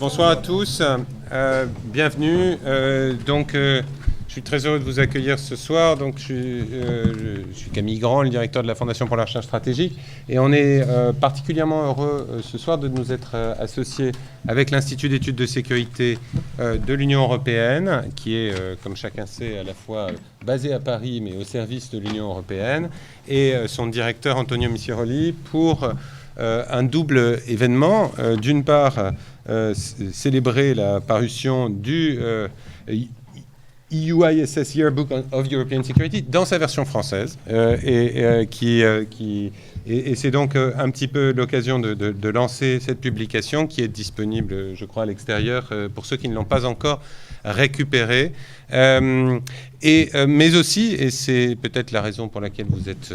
Bonsoir à tous, bienvenue. Je suis très heureux de vous accueillir ce soir. Je suis Camille Grand, le directeur de la Fondation pour la recherche stratégique, et on est particulièrement heureux ce soir de nous être associés avec l'Institut d'études de sécurité de l'Union européenne, qui est, comme chacun sait, à la fois basé à Paris, mais au service de l'Union européenne, et son directeur Antonio Misiroli pour un double événement. D'une part, célébrer la parution du EUISS Yearbook of European Security dans sa version française. Et c'est donc un petit peu l'occasion de lancer cette publication qui est disponible, je crois, à l'extérieur pour ceux qui ne l'ont pas encore récupérée. Mais aussi, et c'est peut-être la raison pour laquelle vous êtes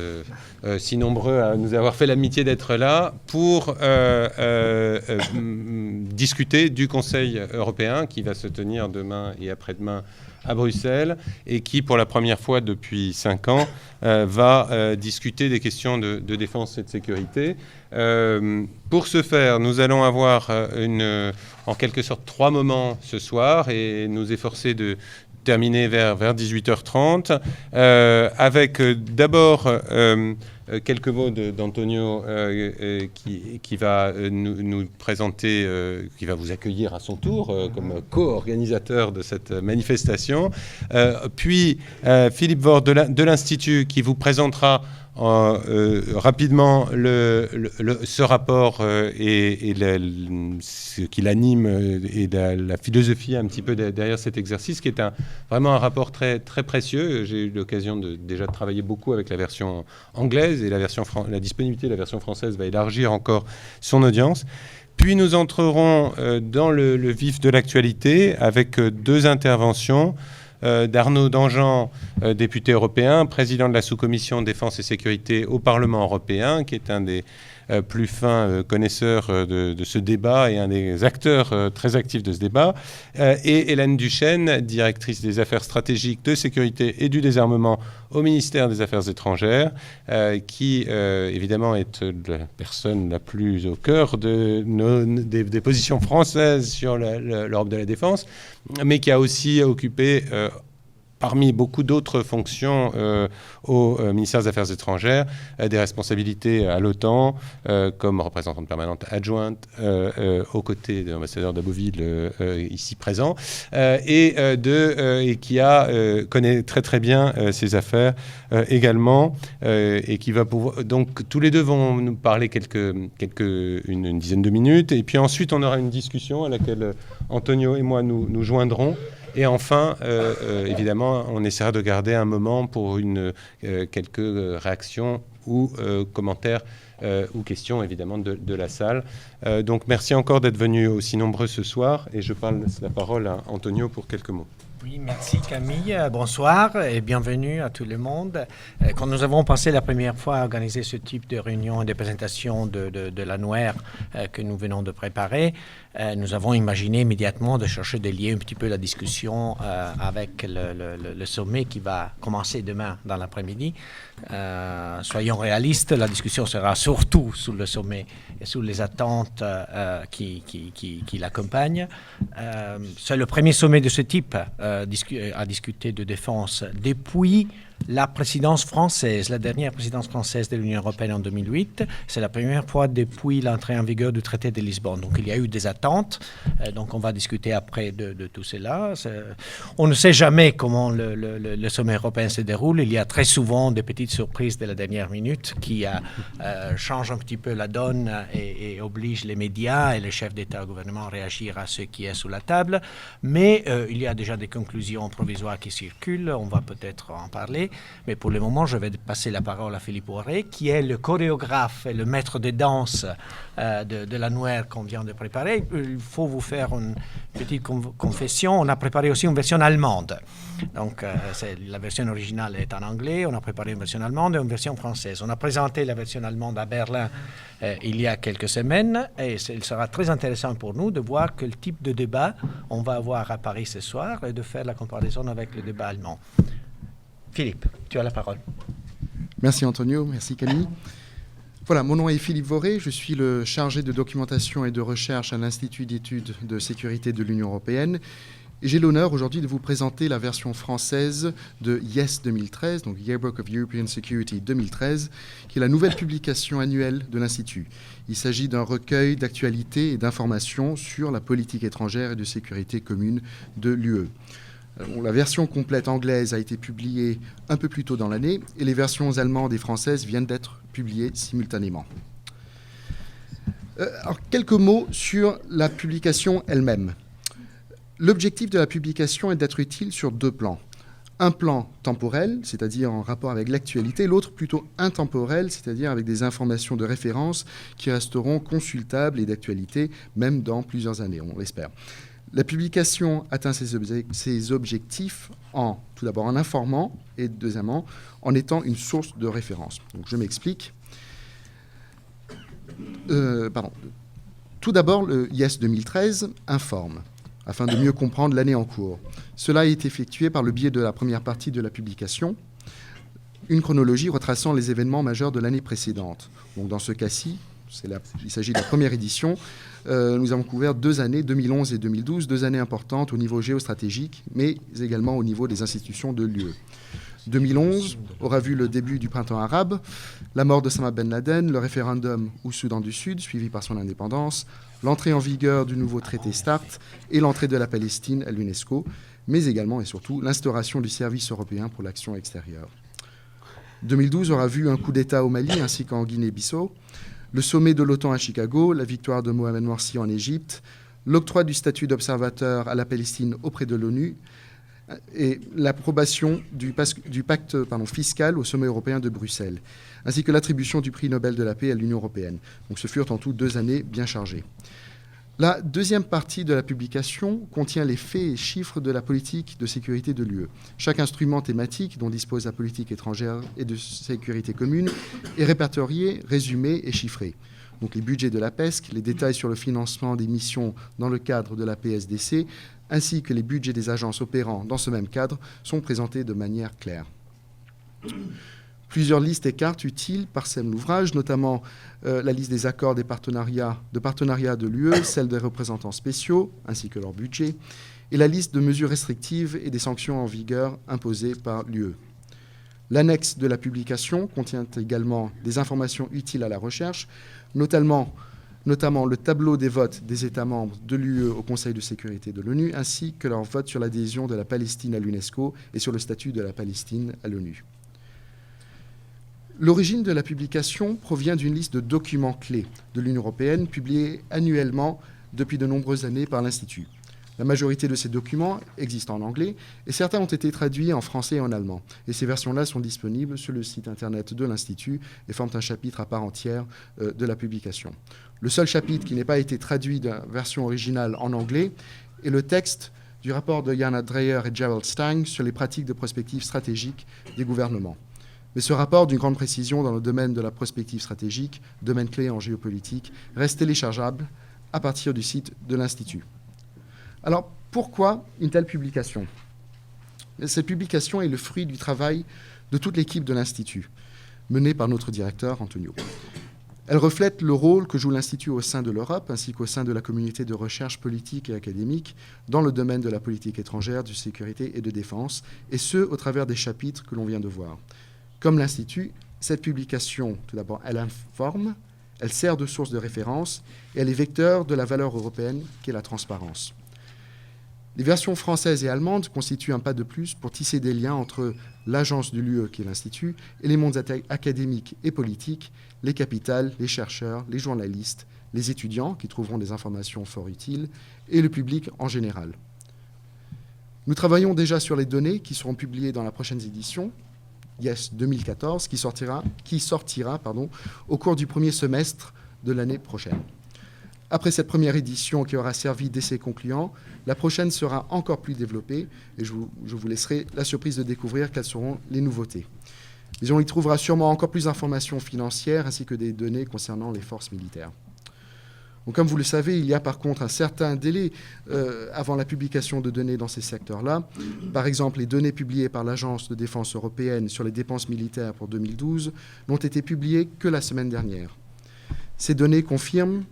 si nombreux à nous avoir fait l'amitié d'être là, pour discuter du Conseil européen qui va se tenir demain et après-demain à Bruxelles, et qui, pour la première fois depuis 5 ans, va discuter des questions de défense et de sécurité. Pour ce faire, nous allons avoir en quelque sorte 3 moments ce soir, et nous efforcer de terminer vers 18h30, avec d'abord quelques mots d'Antonio qui va nous présenter, qui va vous accueillir à son tour comme co-organisateur de cette manifestation. Puis Philippe Wort de l'Institut qui vous présentera rapidement ce rapport et ce qui l'anime et la philosophie un petit peu derrière cet exercice, qui est vraiment un rapport très, très précieux. J'ai eu l'occasion déjà de travailler beaucoup avec la version anglaise, et la disponibilité de la version française va élargir encore son audience. Puis nous entrerons dans le vif de l'actualité avec 2 interventions d'Arnaud Danjean, député européen, président de la sous-commission défense et sécurité au Parlement européen, qui est un des plus fins connaisseurs de ce débat et un des acteurs très actifs de ce débat, et Hélène Duchesne, directrice des affaires stratégiques de sécurité et du désarmement au ministère des Affaires étrangères, qui évidemment est la personne la plus au cœur des positions françaises sur l'Europe de la défense, mais qui a aussi occupé parmi beaucoup d'autres fonctions au ministère des Affaires étrangères, des responsabilités à l'OTAN, comme représentante permanente adjointe aux côtés de l'ambassadeur d'Aboville ici présent, et qui connaît très très bien ses affaires également, et qui va pouvoir... Donc tous les deux vont nous parler une dizaine de minutes, et puis ensuite on aura une discussion à laquelle Antonio et moi nous joindrons. Et enfin, évidemment, on essaiera de garder un moment pour quelques réactions ou commentaires ou questions, évidemment, de la salle. Donc, merci encore d'être venus aussi nombreux ce soir. Et je laisse la parole à Antonio pour quelques mots. Oui, merci Camille. Bonsoir et bienvenue à tout le monde. Quand nous avons pensé la première fois à organiser ce type de réunion et de présentation de l'annuaire que nous venons de préparer, nous avons imaginé immédiatement de chercher de lier un petit peu la discussion avec le sommet qui va commencer demain dans l'après-midi. Soyons réalistes, la discussion sera surtout sur le sommet et sur les attentes qui l'accompagnent. C'est le premier sommet de ce type à discuter de défense depuis la présidence française, la dernière présidence française de l'Union européenne en 2008. C'est la première fois depuis l'entrée en vigueur du traité de Lisbonne. Donc il y a eu des attentes. Donc on va discuter après de tout cela. On ne sait jamais comment le sommet européen se déroule. Il y a très souvent des petites surprises de la dernière minute qui changent un petit peu la donne et obligent les médias et les chefs d'État et de gouvernement à réagir à ce qui est sous la table. Mais il y a déjà des conclusions provisoires qui circulent. On va peut-être en parler. Mais pour le moment, je vais passer la parole à Philippe Ouaré, qui est le chorégraphe et le maître de danse de l'annuaire qu'on vient de préparer. Il faut vous faire une petite confession. On a préparé aussi une version allemande. Donc, la version originale est en anglais. On a préparé une version allemande et une version française. On a présenté la version allemande à Berlin il y a quelques semaines. Et il sera très intéressant pour nous de voir quel type de débat on va avoir à Paris ce soir et de faire la comparaison avec le débat allemand. Philippe, tu as la parole. Merci Antonio, merci Camille. Voilà, mon nom est Philippe Voré, je suis le chargé de documentation et de recherche à l'Institut d'études de sécurité de l'Union européenne. Et j'ai l'honneur aujourd'hui de vous présenter la version française de YES 2013, donc Yearbook of European Security 2013, qui est la nouvelle publication annuelle de l'Institut. Il s'agit d'un recueil d'actualités et d'informations sur la politique étrangère et de sécurité commune de l'UE. La version complète anglaise a été publiée un peu plus tôt dans l'année et les versions allemandes et françaises viennent d'être publiées simultanément. Alors, quelques mots sur la publication elle-même. L'objectif de la publication est d'être utile sur deux plans. Un plan temporel, c'est-à-dire en rapport avec l'actualité, l'autre plutôt intemporel, c'est-à-dire avec des informations de référence qui resteront consultables et d'actualité, même dans plusieurs années, on l'espère. La publication atteint ses objectifs tout d'abord en informant et deuxièmement en étant une source de référence. Donc je m'explique. Tout d'abord, le YES 2013 informe afin de mieux comprendre l'année en cours. Cela est effectué par le biais de la première partie de la publication, une chronologie retraçant les événements majeurs de l'année précédente. Donc dans ce cas-ci, il s'agit de la première édition. Nous avons couvert 2 années, 2011 et 2012, 2 années importantes au niveau géostratégique, mais également au niveau des institutions de l'UE. 2011 aura vu le début du printemps arabe, la mort d'Osama Ben Laden, le référendum au Soudan du Sud, suivi par son indépendance, l'entrée en vigueur du nouveau traité START et l'entrée de la Palestine à l'UNESCO, mais également et surtout l'instauration du service européen pour l'action extérieure. 2012 aura vu un coup d'État au Mali ainsi qu'en Guinée-Bissau, le sommet de l'OTAN à Chicago, la victoire de Mohamed Morsi en Égypte, l'octroi du statut d'observateur à la Palestine auprès de l'ONU et l'approbation du pacte fiscal au sommet européen de Bruxelles, ainsi que l'attribution du prix Nobel de la paix à l'Union européenne. Donc ce furent en tout 2 années bien chargées. La deuxième partie de la publication contient les faits et chiffres de la politique de sécurité de l'UE. Chaque instrument thématique dont dispose la politique étrangère et de sécurité commune est répertorié, résumé et chiffré. Donc les budgets de la PESC, les détails sur le financement des missions dans le cadre de la PSDC, ainsi que les budgets des agences opérant dans ce même cadre sont présentés de manière claire. Plusieurs listes et cartes utiles parsèment l'ouvrage, notamment la liste des accords de partenariat de l'UE, celle des représentants spéciaux, ainsi que leur budget, et la liste de mesures restrictives et des sanctions en vigueur imposées par l'UE. L'annexe de la publication contient également des informations utiles à la recherche, notamment le tableau des votes des États membres de l'UE au Conseil de sécurité de l'ONU, ainsi que leur vote sur l'adhésion de la Palestine à l'UNESCO et sur le statut de la Palestine à l'ONU. L'origine de la publication provient d'une liste de documents clés de l'Union européenne publiés annuellement depuis de nombreuses années par l'Institut. La majorité de ces documents existent en anglais et certains ont été traduits en français et en allemand. Et ces versions-là sont disponibles sur le site internet de l'Institut et forment un chapitre à part entière de la publication. Le seul chapitre qui n'ait pas été traduit de la version originale en anglais est le texte du rapport de Jana Dreyer et Gerald Stang sur les pratiques de prospective stratégique des gouvernements. Mais ce rapport, d'une grande précision dans le domaine de la prospective stratégique, domaine clé en géopolitique, reste téléchargeable à partir du site de l'Institut. Alors, pourquoi une telle publication ? Cette publication est le fruit du travail de toute l'équipe de l'Institut, menée par notre directeur, Antonio. Elle reflète le rôle que joue l'Institut au sein de l'Europe, ainsi qu'au sein de la communauté de recherche politique et académique, dans le domaine de la politique étrangère, de sécurité et de défense, et ce, au travers des chapitres que l'on vient de voir. Comme l'Institut, cette publication, tout d'abord, elle informe, elle sert de source de référence et elle est vecteur de la valeur européenne qui est la transparence. Les versions françaises et allemandes constituent un pas de plus pour tisser des liens entre l'agence de l'UE, qui est l'Institut, et les mondes académiques et politiques, les capitales, les chercheurs, les journalistes, les étudiants, qui trouveront des informations fort utiles, et le public en général. Nous travaillons déjà sur les données qui seront publiées dans la prochaine édition, YES 2014, qui sortira au cours du premier semestre de l'année prochaine. Après cette première édition qui aura servi d'essai concluant, la prochaine sera encore plus développée et je vous laisserai la surprise de découvrir quelles seront les nouveautés. Mais on y trouvera sûrement encore plus d'informations financières ainsi que des données concernant les forces militaires. Donc, comme vous le savez, il y a par contre un certain délai avant la publication de données dans ces secteurs-là. Par exemple, les données publiées par l'Agence de défense européenne sur les dépenses militaires pour 2012 n'ont été publiées que la semaine dernière. Ces données confirment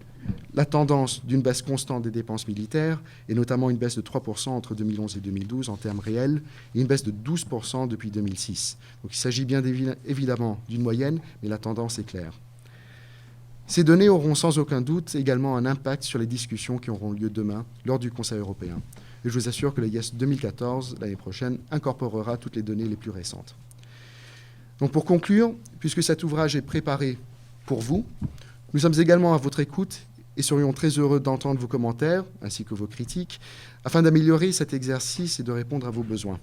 la tendance d'une baisse constante des dépenses militaires, et notamment une baisse de 3% entre 2011 et 2012 en termes réels, et une baisse de 12% depuis 2006. Donc il s'agit bien évidemment d'une moyenne, mais la tendance est claire. Ces données auront sans aucun doute également un impact sur les discussions qui auront lieu demain lors du Conseil européen. Et je vous assure que le YES 2014, l'année prochaine, incorporera toutes les données les plus récentes. Donc pour conclure, puisque cet ouvrage est préparé pour vous, nous sommes également à votre écoute et serions très heureux d'entendre vos commentaires ainsi que vos critiques afin d'améliorer cet exercice et de répondre à vos besoins.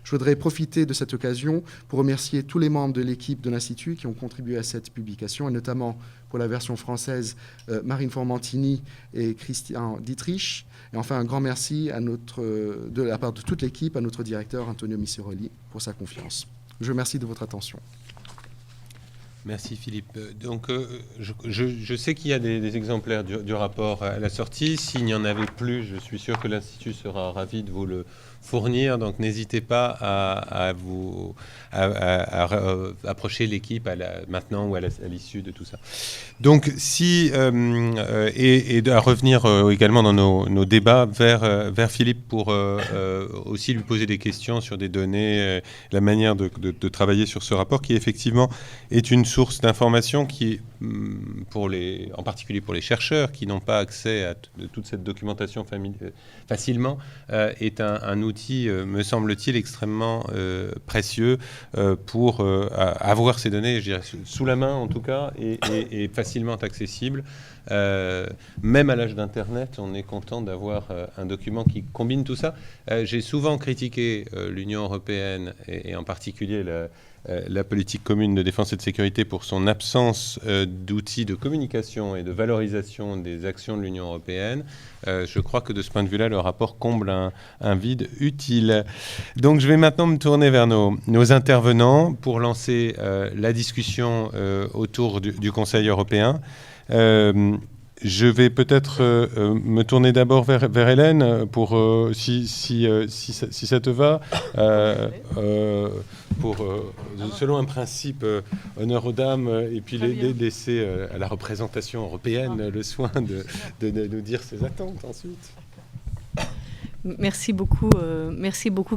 Je voudrais profiter de cette occasion pour remercier tous les membres de l'équipe de l'Institut qui ont contribué à cette publication, et notamment pour la version française Marine Formentini et Christian Dietrich. Et enfin, un grand merci de la part de toute l'équipe à notre directeur Antonio Miseroli pour sa confiance. Je vous remercie de votre attention. Merci Philippe. Donc je sais qu'il y a des exemplaires du rapport à la sortie. S'il n'y en avait plus, je suis sûr que l'Institut sera ravi de vous le fournir. Donc n'hésitez pas à approcher l'équipe maintenant ou à l'issue de tout ça. Donc et à revenir également dans nos débats vers Philippe pour aussi lui poser des questions sur des données, la manière de travailler sur ce rapport qui effectivement est une source d'information qui, en particulier pour les chercheurs qui n'ont pas accès à toute cette documentation facilement, est un outil, me semble-t-il, extrêmement précieux pour avoir ces données, je dirais, sous la main en tout cas, et facilement accessibles. Même à l'âge d'Internet, on est content d'avoir un document qui combine tout ça. J'ai souvent critiqué l'Union européenne et en particulier la politique commune de défense et de sécurité pour son absence d'outils de communication et de valorisation des actions de l'Union européenne. Je crois que de ce point de vue-là, le rapport comble un vide utile. Donc je vais maintenant me tourner vers nos intervenants pour lancer la discussion autour du Conseil européen. Je vais peut-être me tourner d'abord vers Hélène pour, si ça te va, selon un principe honneur aux dames, et puis laisser à la représentation européenne le soin de nous dire ses attentes ensuite. Merci beaucoup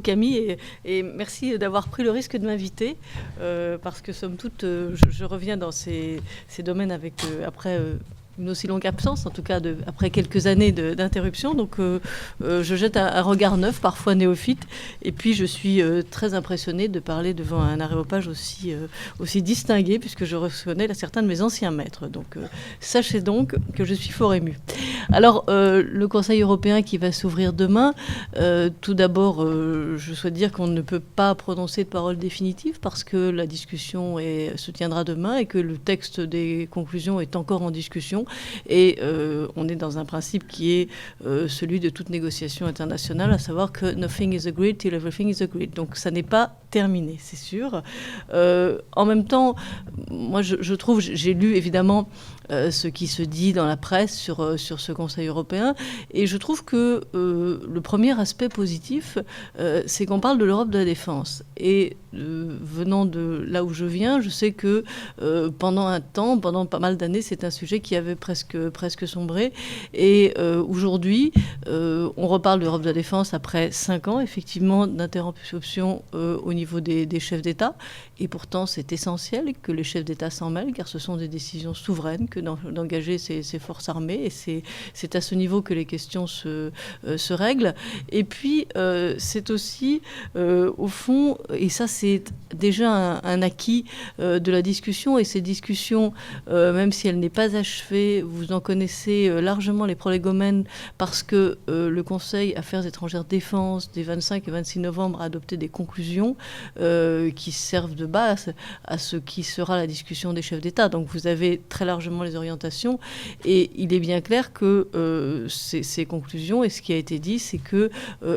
Camille, et merci d'avoir pris le risque de m'inviter parce que somme toute je reviens dans ces domaines avec après une aussi longue absence, en tout cas après quelques années d'interruption. Donc je jette un regard neuf, parfois néophyte, et puis je suis très impressionnée de parler devant un aréopage aussi distingué, puisque je reconnais certains de mes anciens maîtres. Donc sachez donc que je suis fort émue. Alors le Conseil européen qui va s'ouvrir demain, tout d'abord je souhaite dire qu'on ne peut pas prononcer de parole définitive parce que la discussion se tiendra demain et que le texte des conclusions est encore en discussion. Et on est dans un principe qui est celui de toute négociation internationale, à savoir que nothing is agreed till everything is agreed. Donc ça n'est pas terminé, c'est sûr. En même temps, moi je trouve, j'ai lu évidemment ce qui se dit dans la presse sur ce Conseil européen, et je trouve que le premier aspect positif, c'est qu'on parle de l'Europe de la défense. Et venant de là où je viens, je sais que pendant pas mal d'années, c'est un sujet qui avait presque sombré. Et aujourd'hui, on reparle de l'Europe de la défense après 5 ans, effectivement, d'interruption au niveau des chefs d'État. Et pourtant, c'est essentiel que les chefs d'État s'en mêlent, car ce sont des décisions souveraines que d'engager ces forces armées. Et c'est à ce niveau que les questions se règlent. Et puis, c'est aussi, au fond, et ça c'est déjà un acquis de la discussion, et ces discussions, même si elle n'est pas achevée, vous en connaissez largement les prolégomènes, parce que le Conseil Affaires étrangères défense des 25 et 26 novembre a adopté des conclusions qui servent de base à ce qui sera la discussion des chefs d'État. Donc vous avez très largement les orientations, et il est bien clair que ces conclusions, et ce qui a été dit, c'est que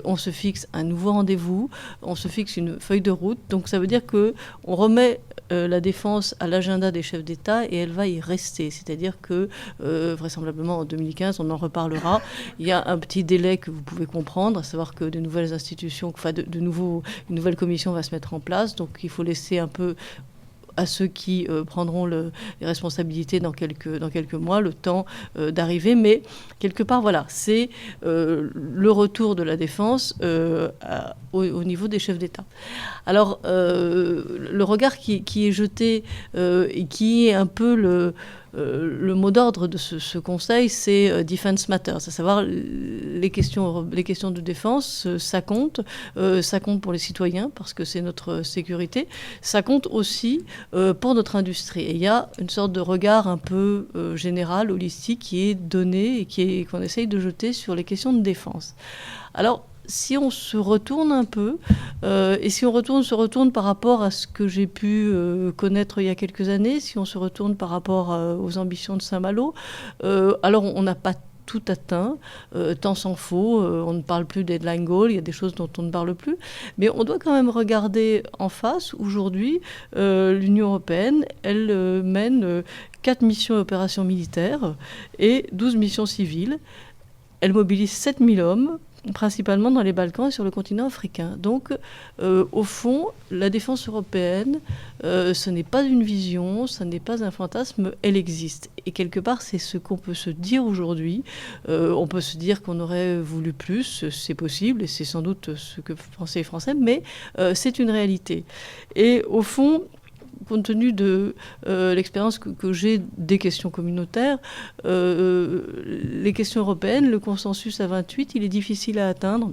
on se fixe un nouveau rendez-vous, on se fixe une feuille de route. Donc Donc ça veut dire qu'on remet la défense à l'agenda des chefs d'État et elle va y rester. C'est-à-dire que vraisemblablement en 2015, on en reparlera. Il y a un petit délai que vous pouvez comprendre, à savoir que de nouvelles institutions, une nouvelle commission va se mettre en place. Donc il faut laisser un peu à ceux qui prendront les responsabilités dans quelques mois, le temps d'arriver. Mais quelque part, voilà, c'est le retour de la défense au niveau des chefs d'État. Alors, le regard qui est jeté et qui est un peu le mot d'ordre de ce conseil, c'est Defense Matters, à savoir les questions de défense, ça compte pour les citoyens parce que c'est notre sécurité, ça compte aussi pour notre industrie. Et il y a une sorte de regard un peu général, holistique, qui est donné et qu'on essaye de jeter sur les questions de défense. Alors, si on se retourne un peu, et si on se retourne par rapport à ce que j'ai pu connaître il y a quelques années, si on se retourne par rapport aux ambitions de Saint-Malo, alors on n'a pas tout atteint, tant s'en faut, on ne parle plus des deadline goals, il y a des choses dont on ne parle plus, mais on doit quand même regarder en face. Aujourd'hui, l'Union européenne, elle mène 4 missions et opérations militaires et 12 missions civiles. Elle mobilise 7000 hommes, principalement dans les Balkans et sur le continent africain. Donc, au fond, la défense européenne, ce n'est pas une vision, ce n'est pas un fantasme, elle existe. Et quelque part, c'est ce qu'on peut se dire aujourd'hui. On peut se dire qu'on aurait voulu plus, c'est possible, et c'est sans doute ce que pensaient les Français, mais c'est une réalité. Et au fond, compte tenu de l'expérience que j'ai des questions communautaires, les questions européennes, le consensus à 28, il est difficile à atteindre.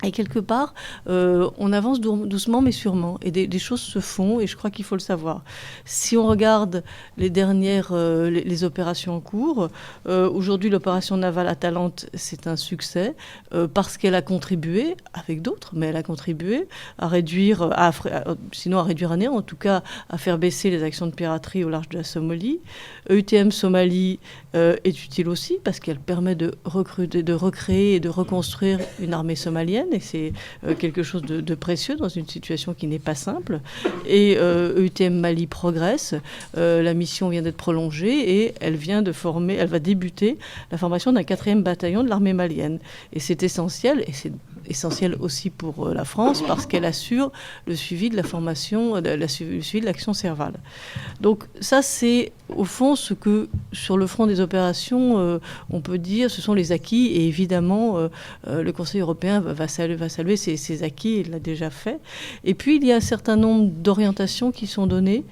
Et quelque part, on avance doucement mais sûrement. Et des choses se font, et je crois qu'il faut le savoir. Si on regarde les dernières les opérations en cours, aujourd'hui, l'opération navale Atalante, c'est un succès parce qu'elle a contribué, avec d'autres, mais elle a contribué à réduire, sinon à réduire à néant, en tout cas à faire baisser les actions de piraterie au large de la Somalie. EUTM Somalie est utile aussi parce qu'elle permet de recréer et de reconstruire une armée somalienne. Et c'est quelque chose de précieux dans une situation qui n'est pas simple. Et EUTM Mali progresse. La mission vient d'être prolongée et elle va débuter la formation d'un 4e bataillon de l'armée malienne. Et c'est essentiel, et c'est essentiel aussi pour la France parce qu'elle assure le suivi de la formation, le suivi de l'action Serval. Donc ça, c'est au fond ce que, sur le front des opérations, on peut dire, ce sont les acquis. Et évidemment, le Conseil européen va saluer ces acquis, il l'a déjà fait. Et puis, il y a un certain nombre d'orientations qui sont données,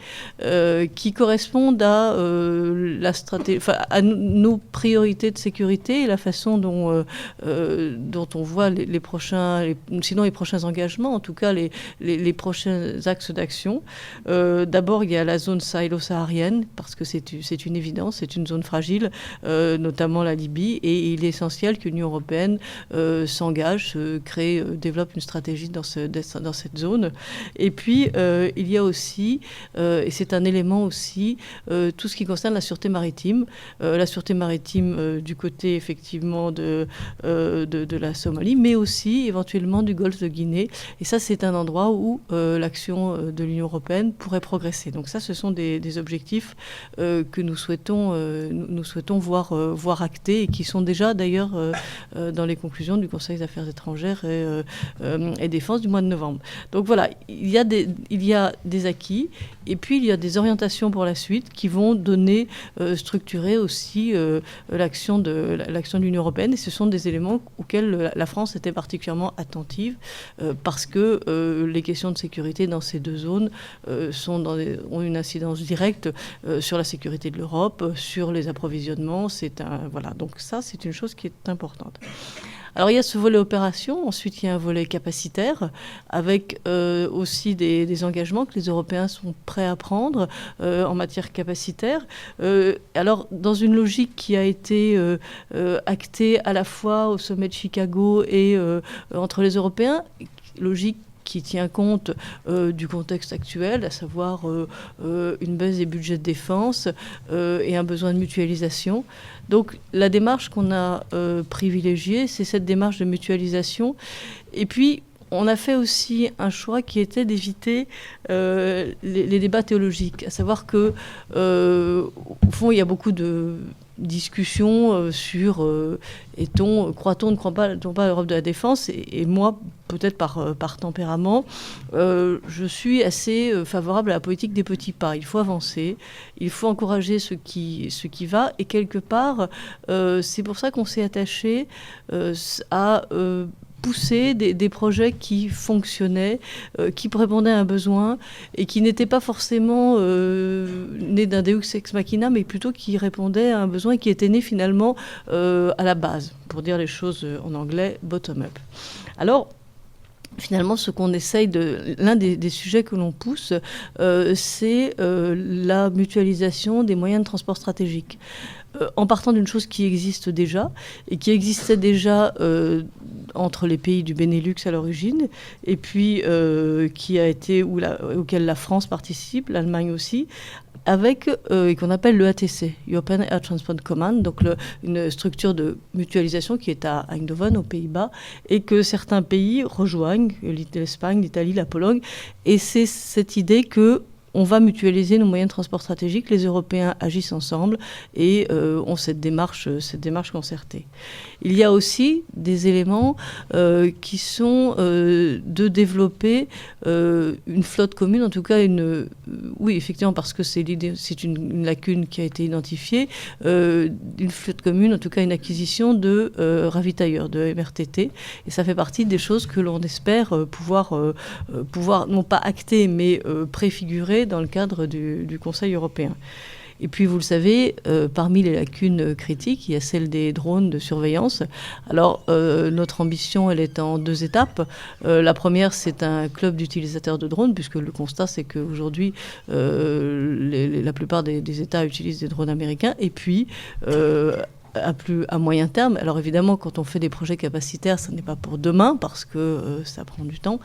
qui correspondent à la stratégie, à nos priorités de sécurité et la façon dont on voit les prochains engagements, en tout cas les prochains axes d'action. D'abord, il y a la zone sahélo-saharienne, parce que c'est une évidence, c'est une zone fragile, notamment la Libye, et il est essentiel que l'Union européenne s'engage, développe une stratégie dans cette zone. Et puis, il y a aussi, et c'est un élément aussi, tout ce qui concerne la sûreté maritime. La sûreté maritime du côté, effectivement, de la Somalie, mais aussi, éventuellement, du golfe de Guinée. Et ça, c'est un endroit où l'action de l'Union européenne pourrait progresser. Donc ça, ce sont des objectifs que nous souhaitons voir actés et qui sont déjà, d'ailleurs, dans les conclusions du Conseil des affaires étrangères et défense du mois de novembre. Donc voilà, il y a des acquis et puis il y a des orientations pour la suite qui vont structurer aussi l'action de l'Union européenne, et ce sont des éléments auxquels la France était particulièrement attentive parce que les questions de sécurité dans ces deux zones ont une incidence directe sur la sécurité de l'Europe, sur les approvisionnements. Voilà. Donc ça, c'est une chose qui est importante. Alors il y a ce volet opération, ensuite il y a un volet capacitaire, avec aussi des engagements que les Européens sont prêts à prendre en matière capacitaire. Alors dans une logique qui a été actée à la fois au sommet de Chicago et entre les Européens, logique qui tient compte du contexte actuel, à savoir une baisse des budgets de défense et un besoin de mutualisation. Donc la démarche qu'on a privilégiée, c'est cette démarche de mutualisation. Et puis, on a fait aussi un choix qui était d'éviter les débats théologiques, à savoir que, au fond, il y a beaucoup de discussions sur croit-on, ne croit-on pas à l'Europe de la défense, et moi, peut-être par tempérament, je suis assez favorable à la politique des petits pas. Il faut avancer, il faut encourager ce qui va, et quelque part, c'est pour ça qu'on s'est attaché à pousser des projets qui fonctionnaient, qui répondaient à un besoin et qui n'étaient pas forcément nés d'un deus ex machina, mais plutôt qui répondaient à un besoin qui était né finalement à la base, pour dire les choses en anglais, bottom-up. Alors, finalement, ce qu'on essaye l'un des sujets que l'on pousse, c'est la mutualisation des moyens de transport stratégiques. En partant d'une chose qui existe déjà, et qui existait déjà entre les pays du Benelux à l'origine, et puis qui a été, auquel la France participe, l'Allemagne aussi, avec et qu'on appelle le ATC, European Air Transport Command, donc une structure de mutualisation qui est à Eindhoven, aux Pays-Bas, et que certains pays rejoignent, l'Espagne, l'Italie, la Pologne, et c'est cette idée que on va mutualiser nos moyens de transport stratégiques, les Européens agissent ensemble et ont cette démarche concertée. Il y a aussi des éléments qui sont de développer une flotte commune, en tout cas oui, effectivement, parce que c'est une lacune qui a été identifiée, une flotte commune, en tout cas une acquisition de ravitailleurs, de MRTT, et ça fait partie des choses que l'on espère pouvoir non pas acter, mais préfigurer dans le cadre du Conseil européen. Et puis, vous le savez, parmi les lacunes critiques, il y a celle des drones de surveillance. Alors, notre ambition, elle est en 2 étapes. La première, c'est un club d'utilisateurs de drones, puisque le constat, c'est qu'aujourd'hui, la plupart des États utilisent des drones américains. Et puis, à moyen terme. Alors évidemment, quand on fait des projets capacitaires, ce n'est pas pour demain, parce que ça prend du temps.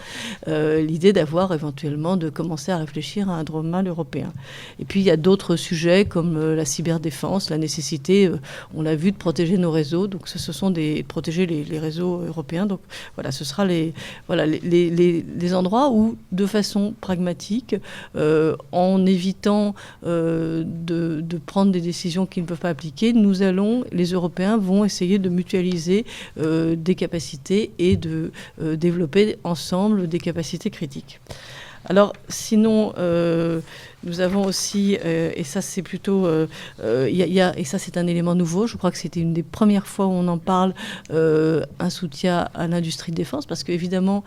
L'idée d'avoir éventuellement de commencer à réfléchir à un drone mâle européen. Et puis il y a d'autres sujets comme la cyberdéfense, la nécessité, on l'a vu, de protéger nos réseaux. Donc ce sont protéger les réseaux européens. Donc voilà, ce sera les endroits où, de façon pragmatique, en évitant de prendre des décisions qui ne peuvent pas appliquer, les Européens vont essayer de mutualiser des capacités et de développer ensemble des capacités critiques. Alors, sinon, nous avons aussi, et ça c'est plutôt, et ça c'est un élément nouveau, je crois que c'était une des premières fois où on en parle, un soutien à l'industrie de défense, parce qu'évidemment,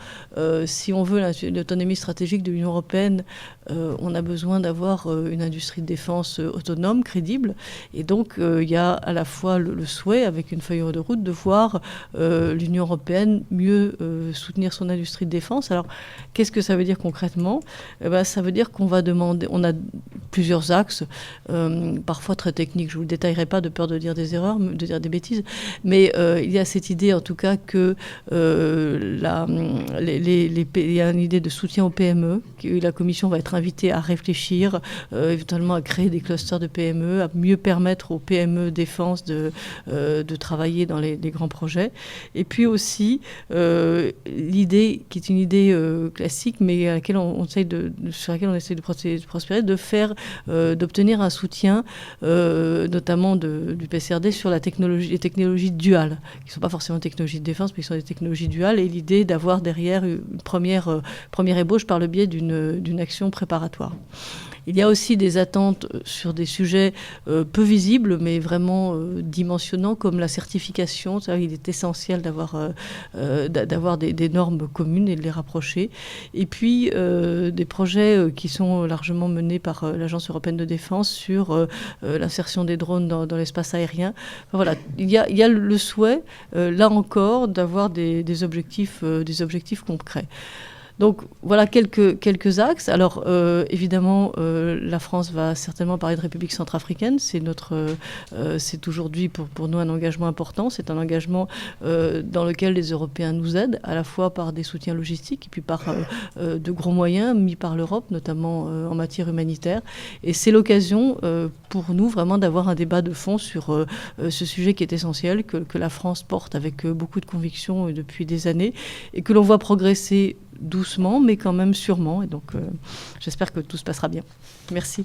si on veut l'autonomie stratégique de l'Union européenne, on a besoin d'avoir une industrie de défense autonome, crédible, et donc il y a à la fois le souhait, avec une feuille de route, de voir l'Union européenne mieux soutenir son industrie de défense. Alors, qu'est-ce que ça veut dire concrètement ? Ça veut dire qu'on va demander, on a plusieurs axes, parfois très techniques, je ne vous le détaillerai pas de peur de dire des erreurs, de dire des bêtises, mais il y a cette idée en tout cas que il y a une idée de soutien aux PME, que la Commission va être invitée à réfléchir, éventuellement à créer des clusters de PME, à mieux permettre aux PME défense de travailler dans les grands projets. Et puis aussi l'idée, qui est une idée classique, mais sur laquelle on essaie de prospérer, d'obtenir un soutien, notamment du PCRD, sur les technologies duales, qui ne sont pas forcément technologies de défense, mais qui sont des technologies duales, et l'idée d'avoir derrière une première ébauche par le biais d'une action préparatoire. Il y a aussi des attentes sur des sujets peu visibles, mais vraiment dimensionnants, comme la certification. Il est essentiel d'avoir des normes communes et de les rapprocher. Et puis, des projets qui sont largement menés par l'Agence européenne de défense sur l'insertion des drones dans l'espace aérien. Enfin, voilà, il y a le souhait, là encore, d'avoir des objectifs concrets. Donc voilà quelques axes. Alors évidemment, la France va certainement parler de République centrafricaine. C'est aujourd'hui pour nous un engagement important. C'est un engagement dans lequel les Européens nous aident, à la fois par des soutiens logistiques et puis par de gros moyens mis par l'Europe, notamment en matière humanitaire. Et c'est l'occasion pour nous vraiment d'avoir un débat de fond sur ce sujet qui est essentiel, que la France porte avec beaucoup de conviction depuis des années et que l'on voit progresser doucement, mais quand même sûrement. Et donc, j'espère que tout se passera bien. Merci.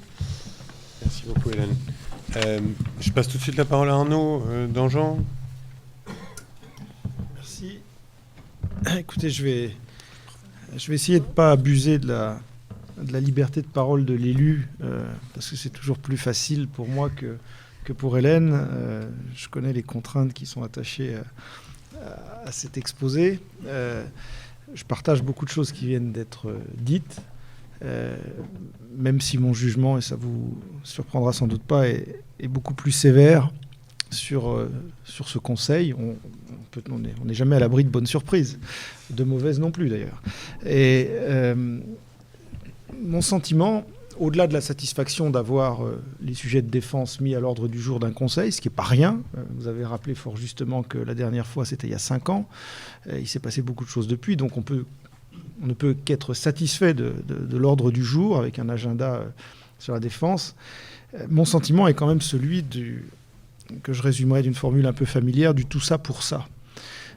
Merci beaucoup, Hélène. Je passe tout de suite la parole à Arnaud Danjean. Merci. Écoutez, je vais essayer de ne pas abuser de la liberté de parole de l'élu, parce que c'est toujours plus facile pour moi que pour Hélène. Je connais les contraintes qui sont attachées à cet exposé. Je partage beaucoup de choses qui viennent d'être dites, même si mon jugement, et ça vous surprendra sans doute pas, est beaucoup plus sévère sur ce conseil. On n'est jamais à l'abri de bonnes surprises, de mauvaises non plus d'ailleurs. Et mon sentiment, au-delà de la satisfaction d'avoir les sujets de défense mis à l'ordre du jour d'un conseil, ce qui n'est pas rien, vous avez rappelé fort justement que la dernière fois c'était il y a 5 ans, il s'est passé beaucoup de choses depuis, donc on ne peut qu'être satisfait de l'ordre du jour avec un agenda sur la défense. Mon sentiment est quand même celui que je résumerai d'une formule un peu familière, du tout ça pour ça.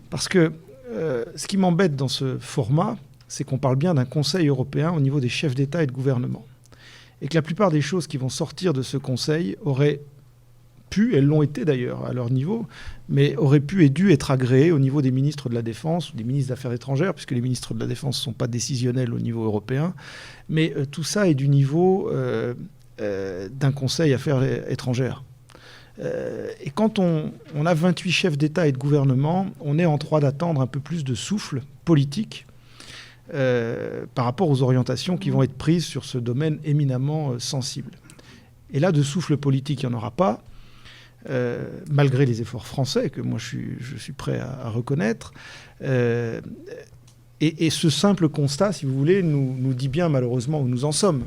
Parce que ce qui m'embête dans ce format, c'est qu'on parle bien d'un Conseil européen au niveau des chefs d'État et de gouvernement. Et que la plupart des choses qui vont sortir de ce Conseil auraient pu, elles l'ont été d'ailleurs à leur niveau, mais auraient pu et dû être agréées au niveau des ministres de la Défense ou des ministres des Affaires étrangères, puisque les ministres de la Défense ne sont pas décisionnels au niveau européen. Mais tout ça est du niveau d'un Conseil Affaires étrangères. Et quand on a 28 chefs d'État et de gouvernement, on est en droit d'attendre un peu plus de souffle politique par rapport aux orientations qui vont être prises sur ce domaine éminemment sensible. Et là, de souffle politique, il n'y en aura pas, malgré les efforts français que moi je suis prêt à reconnaître. Et ce simple constat, si vous voulez, nous dit bien malheureusement où nous en sommes.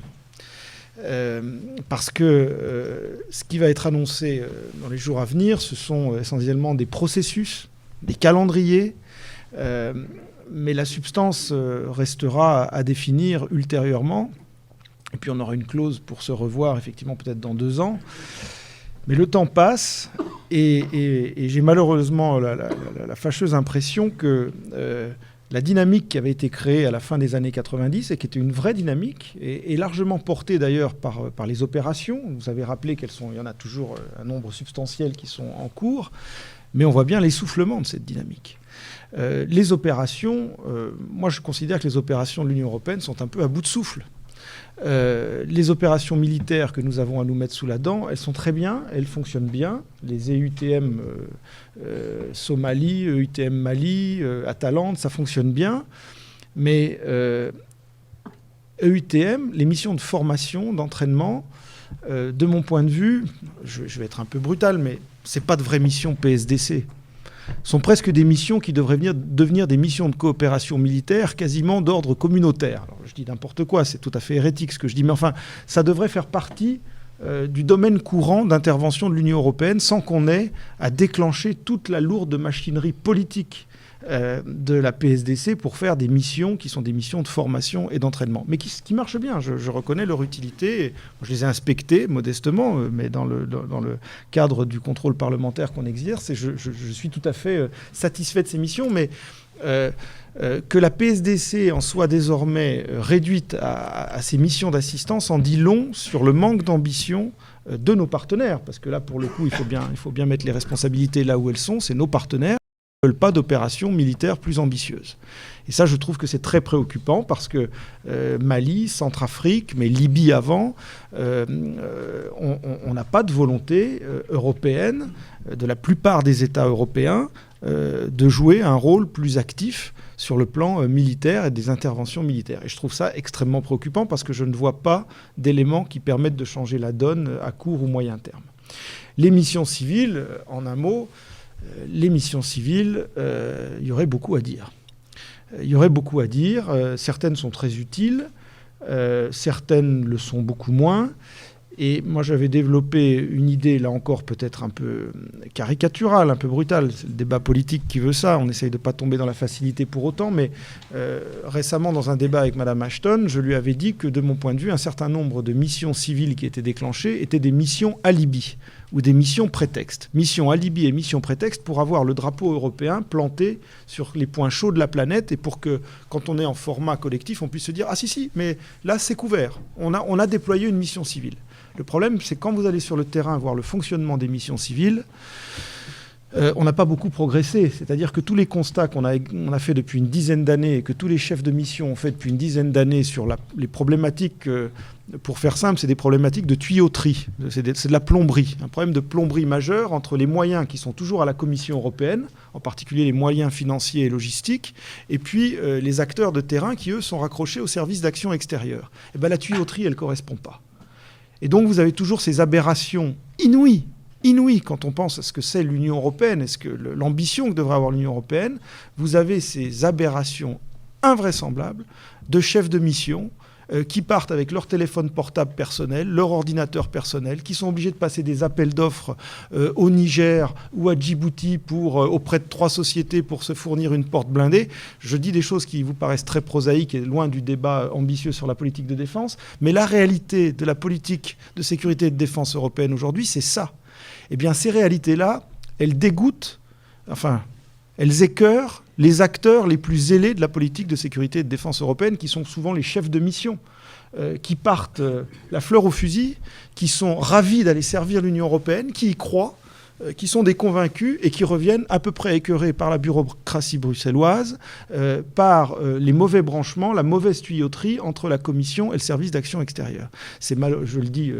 Parce que ce qui va être annoncé dans les jours à venir, ce sont essentiellement des processus, des calendriers, mais la substance restera à définir ultérieurement. Et puis on aura une clause pour se revoir, effectivement, peut-être dans 2 ans. Mais le temps passe et j'ai malheureusement la fâcheuse impression que la dynamique qui avait été créée à la fin des années 90 et qui était une vraie dynamique est largement portée d'ailleurs par les opérations. Vous avez rappelé il y en a toujours un nombre substantiel qui sont en cours, mais on voit bien l'essoufflement de cette dynamique. Les opérations, moi je considère que les opérations de l'Union européenne sont un peu à bout de souffle. Les opérations militaires que nous avons à nous mettre sous la dent, elles sont très bien, elles fonctionnent bien. Les EUTM Somalie, EUTM Mali, Atalante, ça fonctionne bien. Mais EUTM, les missions de formation, d'entraînement, de mon point de vue, je vais être un peu brutal, mais ce n'est pas de vraies missions PSDC. Sont presque des missions qui devraient devenir des missions de coopération militaire quasiment d'ordre communautaire. Alors, je dis n'importe quoi, c'est tout à fait hérétique ce que je dis, mais enfin, ça devrait faire partie du domaine courant d'intervention de l'Union européenne sans qu'on ait à déclencher toute la lourde machinerie politique de la PSDC pour faire des missions qui sont des missions de formation et d'entraînement. Mais qui marchent bien, je reconnais leur utilité. Je les ai inspectées modestement, mais dans le cadre du contrôle parlementaire qu'on exerce, et je suis tout à fait satisfait de ces missions, mais que la PSDC en soit désormais réduite à ces missions d'assistance en dit long sur le manque d'ambition de nos partenaires, parce que là, pour le coup, il faut bien mettre les responsabilités là où elles sont, c'est nos partenaires ne veulent pas d'opérations militaires plus ambitieuses. Et ça, je trouve que c'est très préoccupant parce que Mali, Centrafrique, mais Libye avant, on n'a pas de volonté européenne de la plupart des États européens de jouer un rôle plus actif sur le plan militaire et des interventions militaires. Et je trouve ça extrêmement préoccupant parce que je ne vois pas d'éléments qui permettent de changer la donne à court ou moyen terme. Les missions civiles, en un mot, les missions civiles, il y aurait beaucoup à dire. Il y aurait beaucoup à dire. Certaines sont très utiles, certaines le sont beaucoup moins. Et moi, j'avais développé une idée, là encore, peut-être un peu caricaturale, un peu brutale. C'est le débat politique qui veut ça. On essaye de ne pas tomber dans la facilité pour autant. Mais récemment, dans un débat avec Mme Ashton, je lui avais dit que, de mon point de vue, un certain nombre de missions civiles qui étaient déclenchées étaient des missions alibi ou des missions prétextes. Missions alibi et missions prétextes pour avoir le drapeau européen planté sur les points chauds de la planète et pour que, quand on est en format collectif, on puisse se dire « Ah si, mais là, c'est couvert. On a déployé une mission civile. » Le problème, c'est quand vous allez sur le terrain voir le fonctionnement des missions civiles, on n'a pas beaucoup progressé. C'est-à-dire que tous les constats qu'on a fait depuis une dizaine d'années et que tous les chefs de mission ont fait depuis une dizaine d'années sur les problématiques, pour faire simple, c'est des problématiques de tuyauterie, c'est de la plomberie. Un problème de plomberie majeur entre les moyens qui sont toujours à la Commission européenne, en particulier les moyens financiers et logistiques, et puis les acteurs de terrain qui, eux, sont raccrochés au service d'action extérieure. Et bien, la tuyauterie, elle ne correspond pas. Et donc, vous avez toujours ces aberrations inouïes quand on pense à ce que c'est l'Union européenne et l'ambition que devrait avoir l'Union européenne. Vous avez ces aberrations invraisemblables de chefs de mission qui partent avec leur téléphone portable personnel, leur ordinateur personnel, qui sont obligés de passer des appels d'offres au Niger ou à Djibouti auprès de 3 sociétés pour se fournir une porte blindée. Je dis des choses qui vous paraissent très prosaïques et loin du débat ambitieux sur la politique de défense, mais la réalité de la politique de sécurité et de défense européenne aujourd'hui, c'est ça. Eh bien, ces réalités-là, elles dégoûtent, elles écœurent les acteurs les plus zélés de la politique de sécurité et de défense européenne, qui sont souvent les chefs de mission, qui partent la fleur au fusil, qui sont ravis d'aller servir l'Union européenne, qui y croient, qui sont des convaincus et qui reviennent à peu près écœurés par la bureaucratie bruxelloise, par les mauvais branchements, la mauvaise tuyauterie entre la Commission et le service d'action extérieure. Je le dis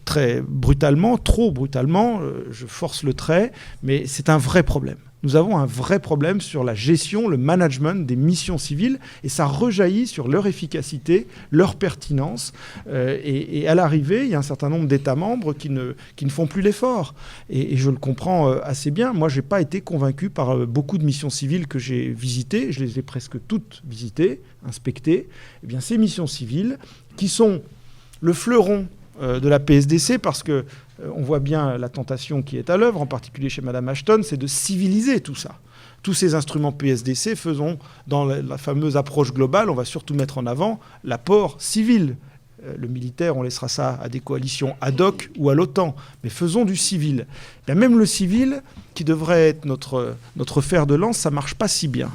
très brutalement, trop brutalement, je force le trait, mais c'est un vrai problème. Nous avons un vrai problème sur la gestion, le management des missions civiles, et ça rejaillit sur leur efficacité, leur pertinence. Et à l'arrivée, il y a un certain nombre d'États membres qui ne font plus l'effort. Et je le comprends assez bien. Moi, je n'ai pas été convaincu par beaucoup de missions civiles que j'ai visitées. Je les ai presque toutes visitées, inspectées. Eh bien, ces missions civiles, qui sont le fleuron de la PSDC, parce que on voit bien la tentation qui est à l'œuvre, en particulier chez Mme Ashton, c'est de civiliser tout ça. Tous ces instruments PSDC, faisons dans la fameuse approche globale, on va surtout mettre en avant l'apport civil. Le militaire, on laissera ça à des coalitions ad hoc ou à l'OTAN. Mais faisons du civil. Bien, même le civil, qui devrait être notre fer de lance, ça ne marche pas si bien.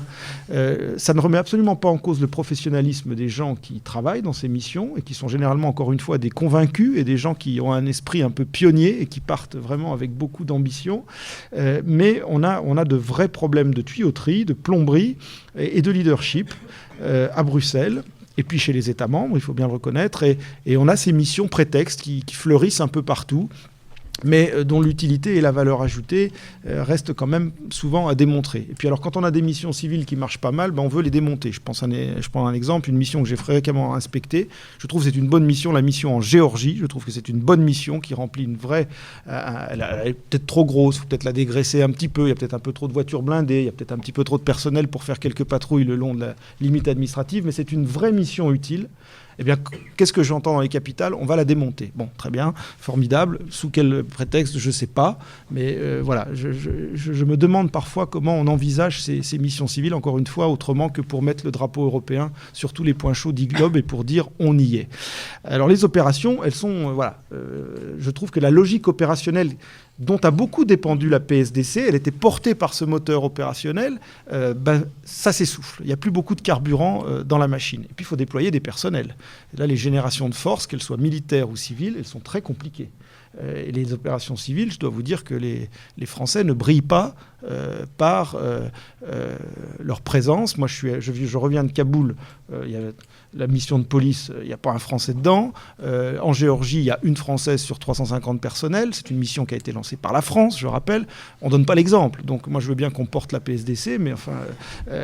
Ça ne remet absolument pas en cause le professionnalisme des gens qui travaillent dans ces missions et qui sont généralement, encore une fois, des convaincus et des gens qui ont un esprit un peu pionnier et qui partent vraiment avec beaucoup d'ambition. Mais on a de vrais problèmes de tuyauterie, de plomberie et de leadership à Bruxelles. Et puis chez les États membres, il faut bien le reconnaître. Et on a ces missions prétextes qui fleurissent un peu partout, mais dont l'utilité et la valeur ajoutée restent quand même souvent à démontrer. Et puis alors, quand on a des missions civiles qui marchent pas mal, on veut les démonter. Je prends un exemple, une mission que j'ai fréquemment inspectée. Je trouve que c'est une bonne mission, la mission en Géorgie. Je trouve que c'est une bonne mission qui remplit une vraie... elle est peut-être trop grosse, il faut peut-être la dégraisser un petit peu. Il y a peut-être un peu trop de voitures blindées, il y a peut-être un petit peu trop de personnel pour faire quelques patrouilles le long de la limite administrative, mais c'est une vraie mission utile. Eh bien, qu'est-ce que j'entends dans les capitales ? On va la démonter. Bon, très bien, formidable. Sous quel prétexte ? Je ne sais pas. Mais voilà, je me demande parfois comment on envisage ces missions civiles, encore une fois, autrement que pour mettre le drapeau européen sur tous les points chauds du globe et pour dire « on y est ». Alors, les opérations, elles sont... je trouve que la logique opérationnelle dont a beaucoup dépendu la PSDC, elle était portée par ce moteur opérationnel, ça s'essouffle. Il n'y a plus beaucoup de carburant dans la machine. Et puis, il faut déployer des personnels. Et là, les générations de forces, qu'elles soient militaires ou civiles, elles sont très compliquées. Et les opérations civiles, je dois vous dire que les Français ne brillent pas par leur présence. Moi, je reviens de Kaboul, il y a la mission de police, il n'y a pas un Français dedans. En Géorgie, il y a une Française sur 350 personnels. C'est une mission qui a été lancée par la France, je rappelle. On ne donne pas l'exemple. Donc moi, je veux bien qu'on porte la PSDC, mais enfin,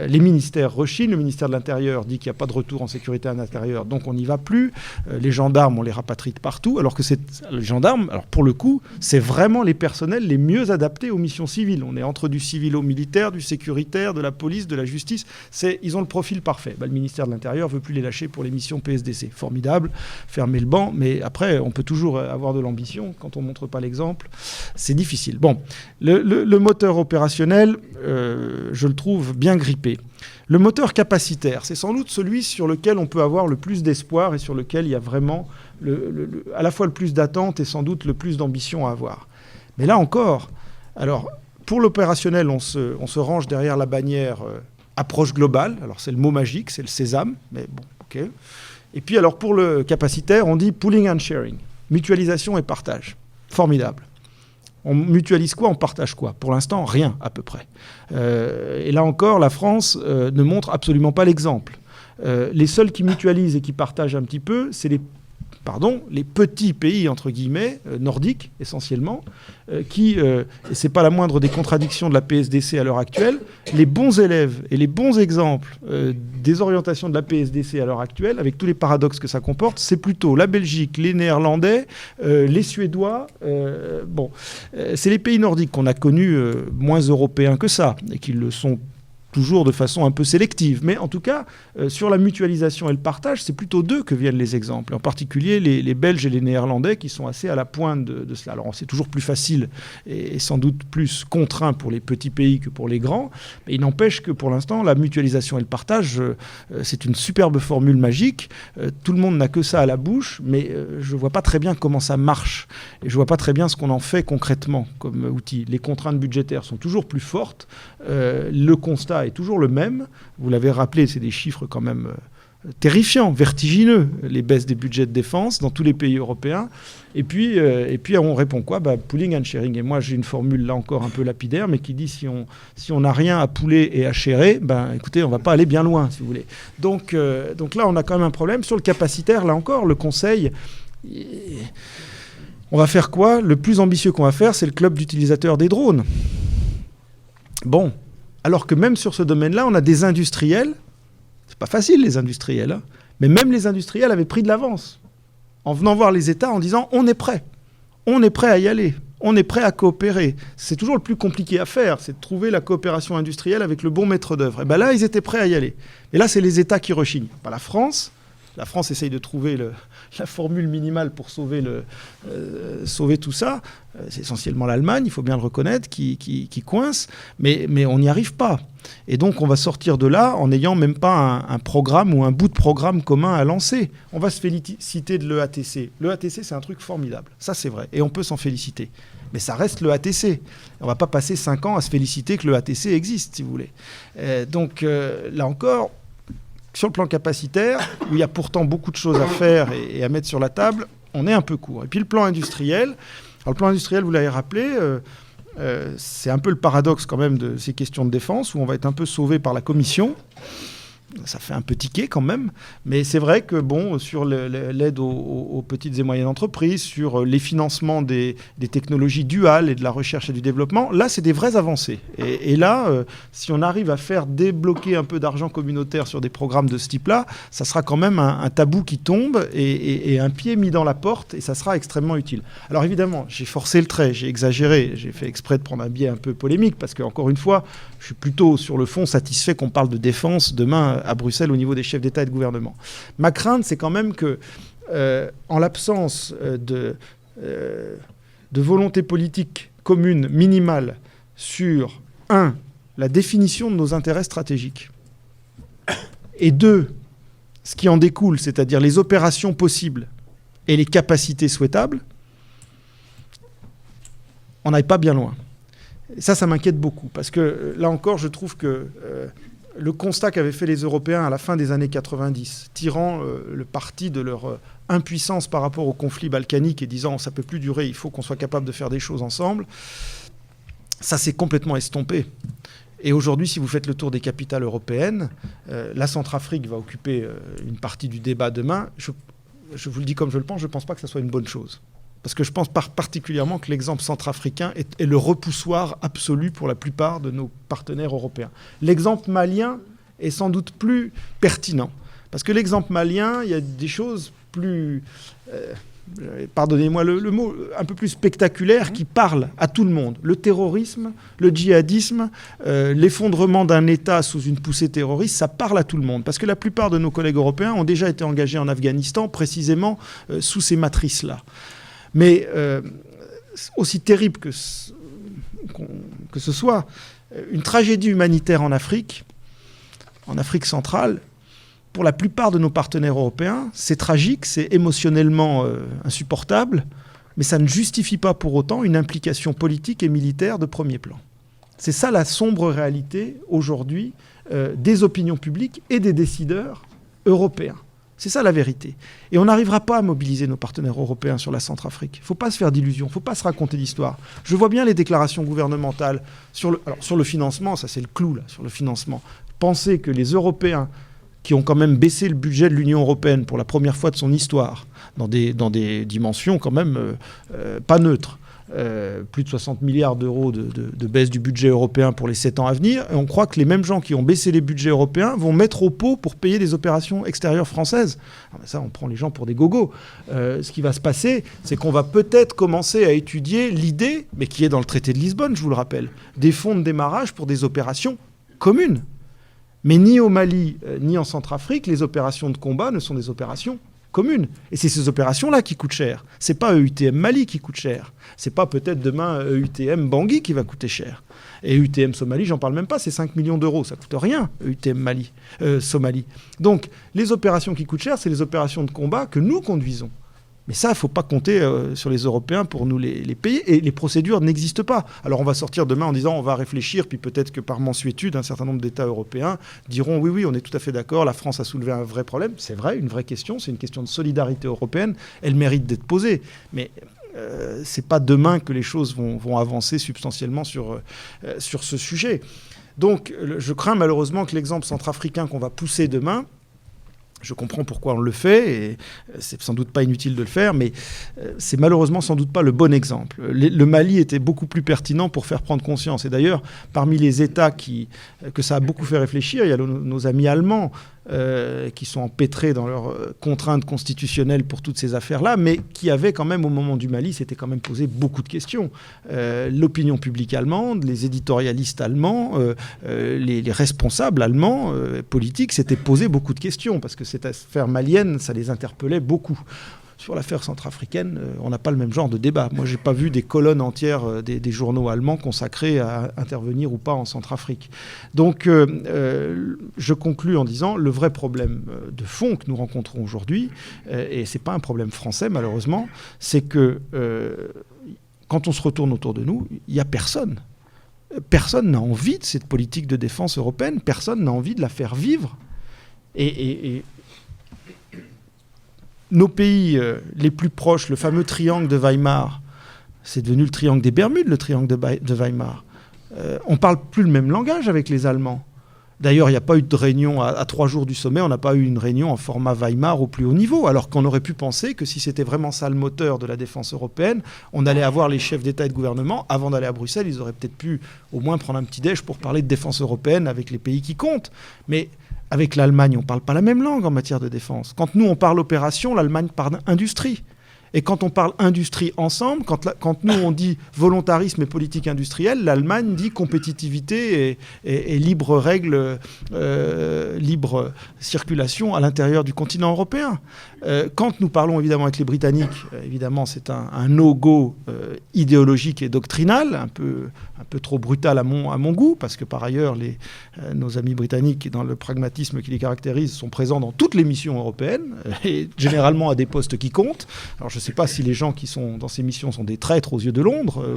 les ministères rechignent. Le ministère de l'Intérieur dit qu'il n'y a pas de retour en sécurité à l'intérieur, donc on n'y va plus. Les gendarmes, on les rapatrie de partout, alors que les gendarmes, alors pour le coup, c'est vraiment les personnels les mieux adaptés aux missions civiles. On est entre ministres du civil au militaire, du sécuritaire, de la police, de la justice. Ils ont le profil parfait. Le ministère de l'Intérieur ne veut plus les lâcher pour les missions PSDC. Formidable, fermer le banc, mais après, on peut toujours avoir de l'ambition. Quand on ne montre pas l'exemple, c'est difficile. Bon, le moteur opérationnel, je le trouve bien grippé. Le moteur capacitaire, c'est sans doute celui sur lequel on peut avoir le plus d'espoir et sur lequel il y a vraiment à la fois le plus d'attente et sans doute le plus d'ambition à avoir. Mais là encore, alors pour l'opérationnel, on se range derrière la bannière approche globale. Alors c'est le mot magique, c'est le sésame, mais bon, ok. Et puis alors pour le capacitaire, on dit pooling and sharing, mutualisation et partage. Formidable. On mutualise quoi? On partage quoi? Pour l'instant, rien à peu près. Et là encore, la France ne montre absolument pas l'exemple. Les seuls qui mutualisent et qui partagent un petit peu, c'est les petits pays, entre guillemets, nordiques essentiellement, qui, et ce n'est pas la moindre des contradictions de la PSDC à l'heure actuelle, les bons élèves et les bons exemples des orientations de la PSDC à l'heure actuelle, avec tous les paradoxes que ça comporte, c'est plutôt la Belgique, les Néerlandais, les Suédois. C'est les pays nordiques qu'on a connus moins européens que ça, et qui le sont toujours de façon un peu sélective. Mais en tout cas, sur la mutualisation et le partage, c'est plutôt d'eux que viennent les exemples. En particulier les Belges et les Néerlandais qui sont assez à la pointe de cela. Alors c'est toujours plus facile et sans doute plus contraint pour les petits pays que pour les grands. Mais il n'empêche que pour l'instant, la mutualisation et le partage, c'est une superbe formule magique. Tout le monde n'a que ça à la bouche, mais je ne vois pas très bien comment ça marche. Et je ne vois pas très bien ce qu'on en fait concrètement comme outil. Les contraintes budgétaires sont toujours plus fortes. Le constat est toujours le même. Vous l'avez rappelé, c'est des chiffres quand même terrifiants, vertigineux, les baisses des budgets de défense dans tous les pays européens. Et puis on répond quoi? Pooling and sharing. Et moi, j'ai une formule là encore un peu lapidaire, mais qui dit si on n'a rien à pooler et à sharer, écoutez, on ne va pas aller bien loin, si vous voulez. Donc là, on a quand même un problème. Sur le capacitaire, là encore, le Conseil... On va faire quoi? Le plus ambitieux qu'on va faire, c'est le club d'utilisateurs des drones. Bon. Alors que même sur ce domaine-là, on a des industriels, c'est pas facile les industriels, mais même les industriels avaient pris de l'avance en venant voir les États en disant on est prêt à y aller, on est prêt à coopérer. C'est toujours le plus compliqué à faire, c'est de trouver la coopération industrielle avec le bon maître d'œuvre. Et là, ils étaient prêts à y aller. Et là, c'est les États qui rechignent. La France essaye de trouver la formule minimale pour sauver tout ça. C'est essentiellement l'Allemagne, il faut bien le reconnaître, qui coince, mais on n'y arrive pas. Et donc on va sortir de là en n'ayant même pas un programme ou un bout de programme commun à lancer. On va se féliciter de l'EATC. L'EATC, c'est un truc formidable, ça c'est vrai, et on peut s'en féliciter. Mais ça reste l'EATC. On ne va pas passer 5 ans à se féliciter que l'EATC existe, si vous voulez. Donc là encore... Sur le plan capacitaire, où il y a pourtant beaucoup de choses à faire et à mettre sur la table, on est un peu court. Et puis le plan industriel, alors le plan industriel, vous l'avez rappelé, c'est un peu le paradoxe quand même de ces questions de défense, où on va être un peu sauvé par la Commission. Ça fait un peu tiquer quand même, mais c'est vrai que sur l'aide aux petites et moyennes entreprises, sur les financements des technologies duales et de la recherche et du développement, là c'est des vraies avancées. Et là, si on arrive à faire débloquer un peu d'argent communautaire sur des programmes de ce type-là, ça sera quand même un tabou qui tombe et un pied mis dans la porte, et ça sera extrêmement utile. Alors évidemment, j'ai forcé le trait, j'ai exagéré, j'ai fait exprès de prendre un biais un peu polémique, parce qu'encore une fois, je suis plutôt sur le fond satisfait qu'on parle de défense demain à Bruxelles au niveau des chefs d'État et de gouvernement. Ma crainte, c'est quand même que, en l'absence de volonté politique commune minimale sur, 1, la définition de nos intérêts stratégiques, et 2, ce qui en découle, c'est-à-dire les opérations possibles et les capacités souhaitables, on n'aille pas bien loin. Et ça m'inquiète beaucoup, parce que là encore, je trouve que le constat qu'avaient fait les Européens à la fin des années 90, tirant le parti de leur impuissance par rapport au conflit balkanique et disant ça ne peut plus durer, il faut qu'on soit capable de faire des choses ensemble, ça s'est complètement estompé. Et aujourd'hui, si vous faites le tour des capitales européennes, la Centrafrique va occuper une partie du débat demain. Je vous le dis comme je le pense, je ne pense pas que ça soit une bonne chose. Parce que je pense particulièrement que l'exemple centrafricain est le repoussoir absolu pour la plupart de nos partenaires européens. L'exemple malien est sans doute plus pertinent. Parce que l'exemple malien, il y a des choses plus pardonnez-moi le mot, un peu plus spectaculaire, qui parle à tout le monde. Le terrorisme, le djihadisme, l'effondrement d'un État sous une poussée terroriste, ça parle à tout le monde. Parce que la plupart de nos collègues européens ont déjà été engagés en Afghanistan, précisément sous ces matrices-là. Mais aussi terrible que ce soit, une tragédie humanitaire en Afrique centrale, pour la plupart de nos partenaires européens, c'est tragique, c'est émotionnellement insupportable, mais ça ne justifie pas pour autant une implication politique et militaire de premier plan. C'est ça la sombre réalité aujourd'hui des opinions publiques et des décideurs européens. C'est ça la vérité. Et on n'arrivera pas à mobiliser nos partenaires européens sur la Centrafrique. Il ne faut pas se faire d'illusions, il ne faut pas se raconter d'histoire. Je vois bien les déclarations gouvernementales sur le financement, ça c'est le clou là, sur le financement. Penser que les Européens qui ont quand même baissé le budget de l'Union européenne pour la première fois de son histoire, dans des dimensions quand même pas neutres. Plus de 60 milliards d'euros de baisse du budget européen pour les 7 ans à venir. Et on croit que les mêmes gens qui ont baissé les budgets européens vont mettre au pot pour payer des opérations extérieures françaises. Ça, on prend les gens pour des gogos. Ce qui va se passer, c'est qu'on va peut-être commencer à étudier l'idée, mais qui est dans le traité de Lisbonne, je vous le rappelle, des fonds de démarrage pour des opérations communes. Mais ni au Mali, ni en Centrafrique, les opérations de combat ne sont des opérations communes. Et c'est ces opérations-là qui coûtent cher. C'est pas EUTM Mali qui coûte cher. C'est pas peut-être demain EUTM Bangui qui va coûter cher. Et EUTM Somalie, j'en parle même pas, c'est 5 millions d'euros. Ça coûte rien, EUTM Somalie. Donc, les opérations qui coûtent cher, c'est les opérations de combat que nous conduisons. Mais ça, il ne faut pas compter sur les Européens pour nous les payer. Et les procédures n'existent pas. Alors on va sortir demain en disant on va réfléchir, puis peut-être que par mansuétude, un certain nombre d'États européens diront oui, on est tout à fait d'accord, la France a soulevé un vrai problème. C'est vrai, une vraie question, c'est une question de solidarité européenne. Elle mérite d'être posée. Mais ce n'est pas demain que les choses vont avancer substantiellement sur ce sujet. Donc je crains malheureusement que l'exemple centrafricain qu'on va pousser demain, je comprends pourquoi on le fait, et c'est sans doute pas inutile de le faire, mais c'est malheureusement sans doute pas le bon exemple. Le Mali était beaucoup plus pertinent pour faire prendre conscience. Et d'ailleurs, parmi les États que ça a beaucoup fait réfléchir, il y a nos amis allemands qui sont empêtrés dans leurs contraintes constitutionnelles pour toutes ces affaires-là, mais qui avaient quand même, au moment du Mali, s'étaient quand même posé beaucoup de questions. L'opinion publique allemande, les éditorialistes allemands, les responsables allemands politiques s'étaient posé beaucoup de questions, parce que cette affaire malienne, ça les interpellait beaucoup. Sur l'affaire centrafricaine, on n'a pas le même genre de débat. Moi, je n'ai pas vu des colonnes entières des journaux allemands consacrés à intervenir ou pas en Centrafrique. Donc, je conclus en disant le vrai problème de fond que nous rencontrons aujourd'hui, et ce n'est pas un problème français malheureusement, c'est que quand on se retourne autour de nous, il n'y a personne. Personne n'a envie de cette politique de défense européenne, personne n'a envie de la faire vivre. Et nos pays les plus proches, le fameux triangle de Weimar, c'est devenu le triangle des Bermudes, le triangle de Weimar. On ne parle plus le même langage avec les Allemands. D'ailleurs, il n'y a pas eu de réunion à 3 jours du sommet, on n'a pas eu une réunion en format Weimar au plus haut niveau, alors qu'on aurait pu penser que si c'était vraiment ça le moteur de la défense européenne, on allait avoir les chefs d'État et de gouvernement, avant d'aller à Bruxelles, ils auraient peut-être pu au moins prendre un petit déj pour parler de défense européenne avec les pays qui comptent. Mais avec l'Allemagne, on ne parle pas la même langue en matière de défense. Quand nous, on parle opération, l'Allemagne parle industrie. Et quand on parle industrie ensemble, quand nous, on dit volontarisme et politique industrielle, l'Allemagne dit compétitivité et libre règle, libre circulation à l'intérieur du continent européen. Quand nous parlons évidemment avec les Britanniques, évidemment, c'est un no-go idéologique et doctrinal, un peu trop brutal à mon goût, parce que par ailleurs, nos amis britanniques, dans le pragmatisme qui les caractérise, sont présents dans toutes les missions européennes, et généralement à des postes qui comptent. Alors je ne sais pas si les gens qui sont dans ces missions sont des traîtres aux yeux de Londres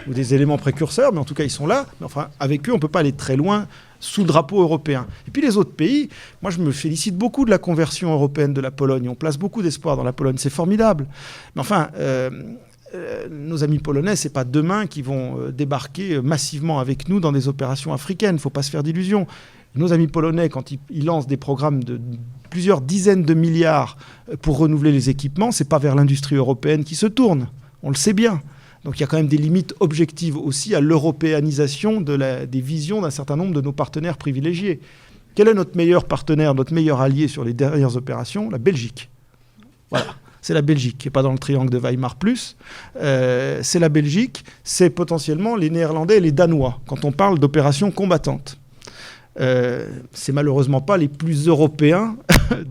ou des éléments précurseurs, mais en tout cas, ils sont là. Mais enfin, avec eux, on ne peut pas aller très loin sous drapeau européen. Et puis les autres pays, moi je me félicite beaucoup de la conversion européenne de la Pologne. On place beaucoup d'espoir dans la Pologne, c'est formidable. Mais enfin, nos amis polonais, c'est pas demain qu'ils vont débarquer massivement avec nous dans des opérations africaines. Il ne faut pas se faire d'illusions. Nos amis polonais, quand ils lancent des programmes de plusieurs dizaines de milliards pour renouveler les équipements, c'est pas vers l'industrie européenne qu'ils se tournent. On le sait bien. Donc il y a quand même des limites objectives aussi à l'européanisation des visions d'un certain nombre de nos partenaires privilégiés. Quel est notre meilleur partenaire, notre meilleur allié sur les dernières opérations ? La Belgique. Voilà. c'est la Belgique, qui n'est pas dans le triangle de Weimar plus. C'est la Belgique, c'est potentiellement les Néerlandais et les Danois, quand on parle d'opérations combattantes. C'est malheureusement pas les plus européens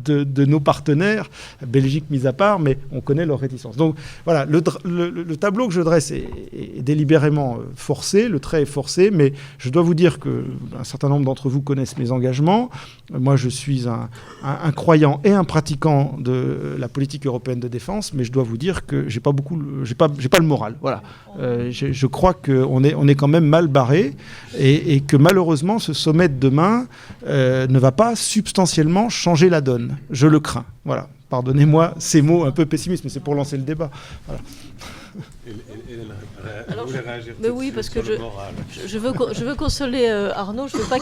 de nos partenaires, Belgique mise à part, mais on connaît leur réticence. Donc voilà, le tableau que je dresse est délibérément forcé, le trait est forcé, mais je dois vous dire qu'un certain nombre d'entre vous connaissent mes engagements. Moi, je suis un croyant et un pratiquant de la politique européenne de défense, mais je dois vous dire que j'ai pas le moral. Voilà. Je crois qu'on est quand même mal barré et que malheureusement, ce sommet de demain ne va pas substantiellement changer la donne. Je le crains. Voilà. Pardonnez-moi ces mots un peu pessimistes, mais c'est pour lancer le débat. Voilà. Alors, mais oui, parce que je veux consoler Arnaud, je ne veux pas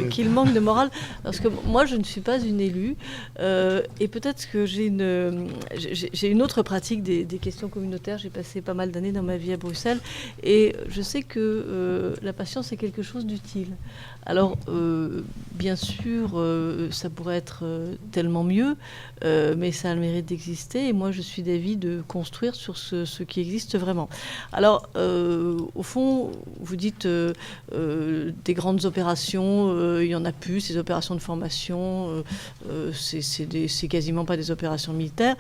qu'il manque de morale, parce que moi, je ne suis pas une élue, et peut-être que j'ai une autre pratique des questions communautaires. J'ai passé pas mal d'années dans ma vie à Bruxelles, et je sais que la patience est quelque chose d'utile. Alors, bien sûr, ça pourrait être tellement mieux, mais ça a le mérite d'exister, et moi, je suis d'avis de construire sur ce qui existe vraiment. Alors, au fond, vous dites des grandes opérations, il n'y en a plus, ces opérations de formation, c'est quasiment pas des opérations militaires.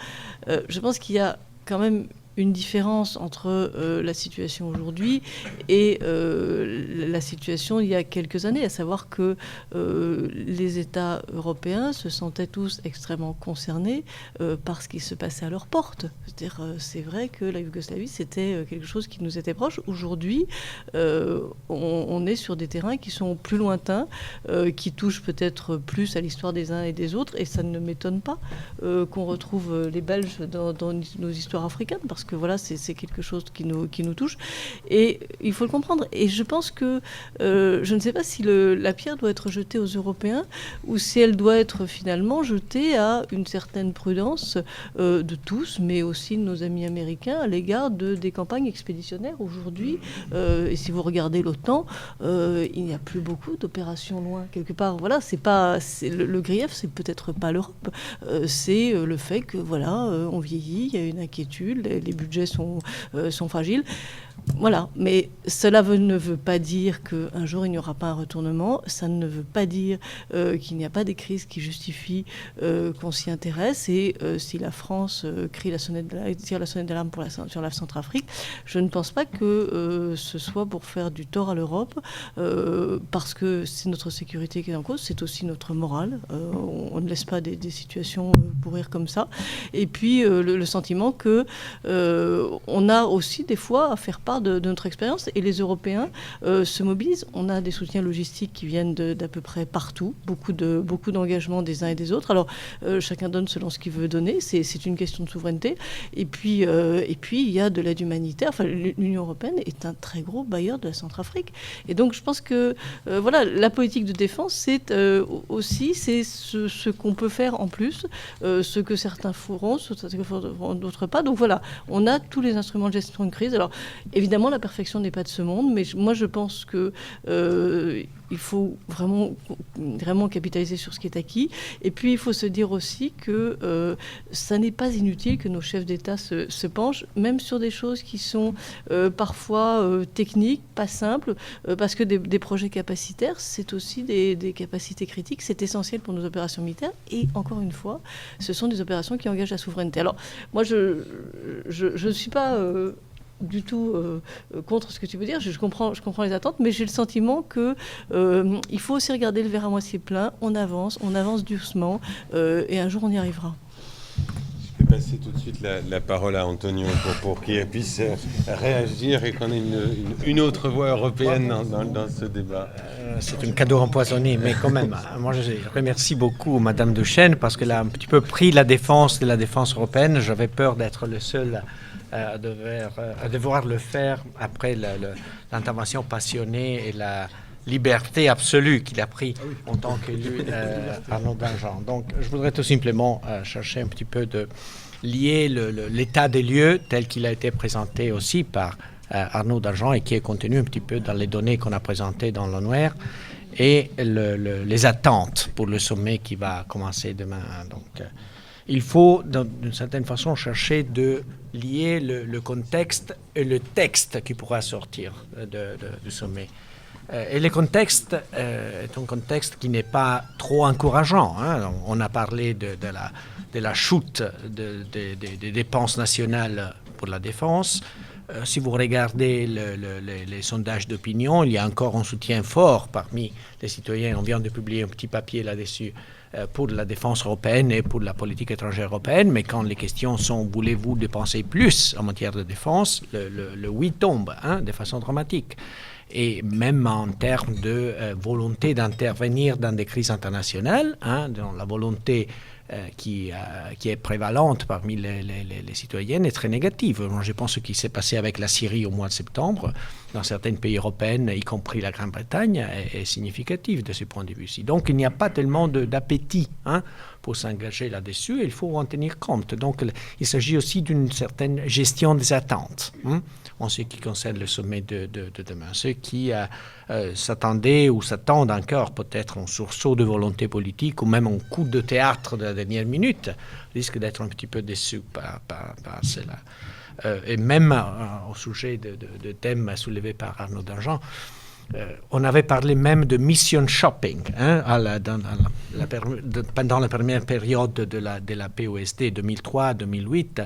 Je pense qu'il y a quand même une différence entre la situation aujourd'hui et la situation il y a quelques années, à savoir que les États européens se sentaient tous extrêmement concernés par ce qui se passait à leur porte. C'est-à-dire, c'est vrai que la Yougoslavie, c'était quelque chose qui nous était proche. Aujourd'hui, on est sur des terrains qui sont plus lointains, qui touchent peut-être plus à l'histoire des uns et des autres, et ça ne m'étonne pas qu'on retrouve les Belges dans nos histoires africaines, parce que voilà, c'est quelque chose qui nous touche. Et il faut le comprendre. Et je pense que je ne sais pas si la pierre doit être jetée aux Européens ou si elle doit être finalement jetée à une certaine prudence de tous, mais aussi de nos amis américains à l'égard des campagnes expéditionnaires aujourd'hui. Et si vous regardez l'OTAN, il n'y a plus beaucoup d'opérations loin. Quelque part, voilà, le grief, c'est peut-être pas l'Europe. C'est le fait que, voilà, on vieillit, il y a une inquiétude, les budgets sont fragiles. Voilà, mais cela ne veut pas dire qu'un jour il n'y aura pas un retournement, ça ne veut pas dire qu'il n'y a pas des crises qui justifient qu'on s'y intéresse, et si la France tire la sonnette d'alarme sur la Centrafrique, je ne pense pas que ce soit pour faire du tort à l'Europe, parce que c'est notre sécurité qui est en cause, c'est aussi notre morale, on ne laisse pas des situations pourrir comme ça, et puis le sentiment que on a aussi des fois à faire part de notre expérience, et les Européens se mobilisent. On a des soutiens logistiques qui viennent d'à peu près partout, beaucoup d'engagements des uns et des autres. Alors chacun donne selon ce qu'il veut donner, c'est une question de souveraineté. Et puis il y a de l'aide humanitaire. Enfin, l'Union européenne est un très gros bailleur de la Centrafrique. Et donc je pense que voilà, la politique de défense, c'est aussi ce qu'on peut faire en plus, ce que certains feront, ce que feront d'autres pas. Donc voilà, on a tous les instruments de gestion de crise. Alors évidemment, la perfection n'est pas de ce monde, mais moi je pense que il faut vraiment capitaliser sur ce qui est acquis. Et puis il faut se dire aussi que ça n'est pas inutile que nos chefs d'État se penchent, même sur des choses qui sont parfois techniques, pas simples, parce que des projets capacitaires, c'est aussi des capacités critiques, c'est essentiel pour nos opérations militaires. Et encore une fois, ce sont des opérations qui engagent la souveraineté. Alors moi, je ne suis pas du tout contre ce que tu veux dire. Je comprends les attentes, mais j'ai le sentiment que il faut aussi regarder le verre à moitié plein. On avance doucement, et un jour on y arrivera. Je vais passer tout de suite la parole à Antonio pour qu'il puisse réagir et qu'on ait une autre voix européenne dans ce débat. C'est un cadeau empoisonné, mais quand même, moi je remercie beaucoup Madame Duchesne, parce qu'elle a un petit peu pris la défense de la défense européenne. J'avais peur d'être le seul à devoir le faire après l'intervention passionnée et la liberté absolue qu'il a pris en tant qu'élu Arnaud Danjean. Donc je voudrais tout simplement chercher un petit peu de lier l'état des lieux tel qu'il a été présenté aussi par Arnaud Danjean et qui est contenu un petit peu dans les données qu'on a présentées dans l'ONUR et les attentes pour le sommet qui va commencer demain. Donc il faut, d'une certaine façon, chercher de lier le contexte et le texte qui pourra sortir du sommet. Et le contexte est un contexte qui n'est pas trop encourageant. Hein. On a parlé de la chute des dépenses nationales pour la défense. Si vous regardez les sondages d'opinion, il y a encore un soutien fort parmi les citoyens. On vient de publier un petit papier là-dessus pour la défense européenne et pour la politique étrangère européenne. Mais quand les questions sont « voulez-vous dépenser plus en matière de défense ?», le oui tombe de façon dramatique. Et même en termes de volonté d'intervenir dans des crises internationales, dans la volonté qui est prévalente parmi les citoyennes est très négative. Je pense que ce qui s'est passé avec la Syrie au mois de septembre, dans certains pays européens, y compris la Grande-Bretagne, est significatif de ce point de vue-ci. Donc il n'y a pas tellement d'appétit pour s'engager là-dessus, et il faut en tenir compte. Donc il s'agit aussi d'une certaine gestion des attentes en ce qui concerne le sommet de demain. Ceux qui s'attendaient ou s'attendent encore peut-être un sursaut de volonté politique ou même un coup de théâtre de la dernière minute risquent d'être un petit peu déçus par cela. Et même au sujet de thèmes soulevés par Arnaud Danjean, on avait parlé même de mission shopping pendant la première période de la POSD 2003-2008.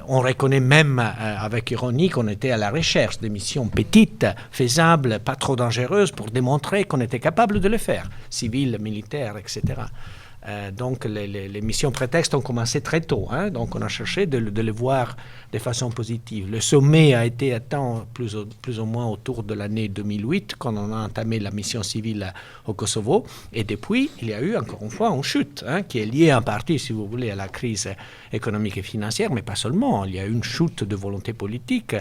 On reconnaît même avec ironie qu'on était à la recherche de missions petites, faisables, pas trop dangereuses pour démontrer qu'on était capable de le faire, civiles, militaires, etc. Donc les missions prétextes ont commencé très tôt. Donc on a cherché de les voir de façon positive. Le sommet a été atteint plus ou moins autour de l'année 2008, quand on a entamé la mission civile au Kosovo. Et depuis, il y a eu encore une fois une chute, qui est liée en partie, si vous voulez, à la crise économique et financière, mais pas seulement. Il y a eu une chute de volonté politique.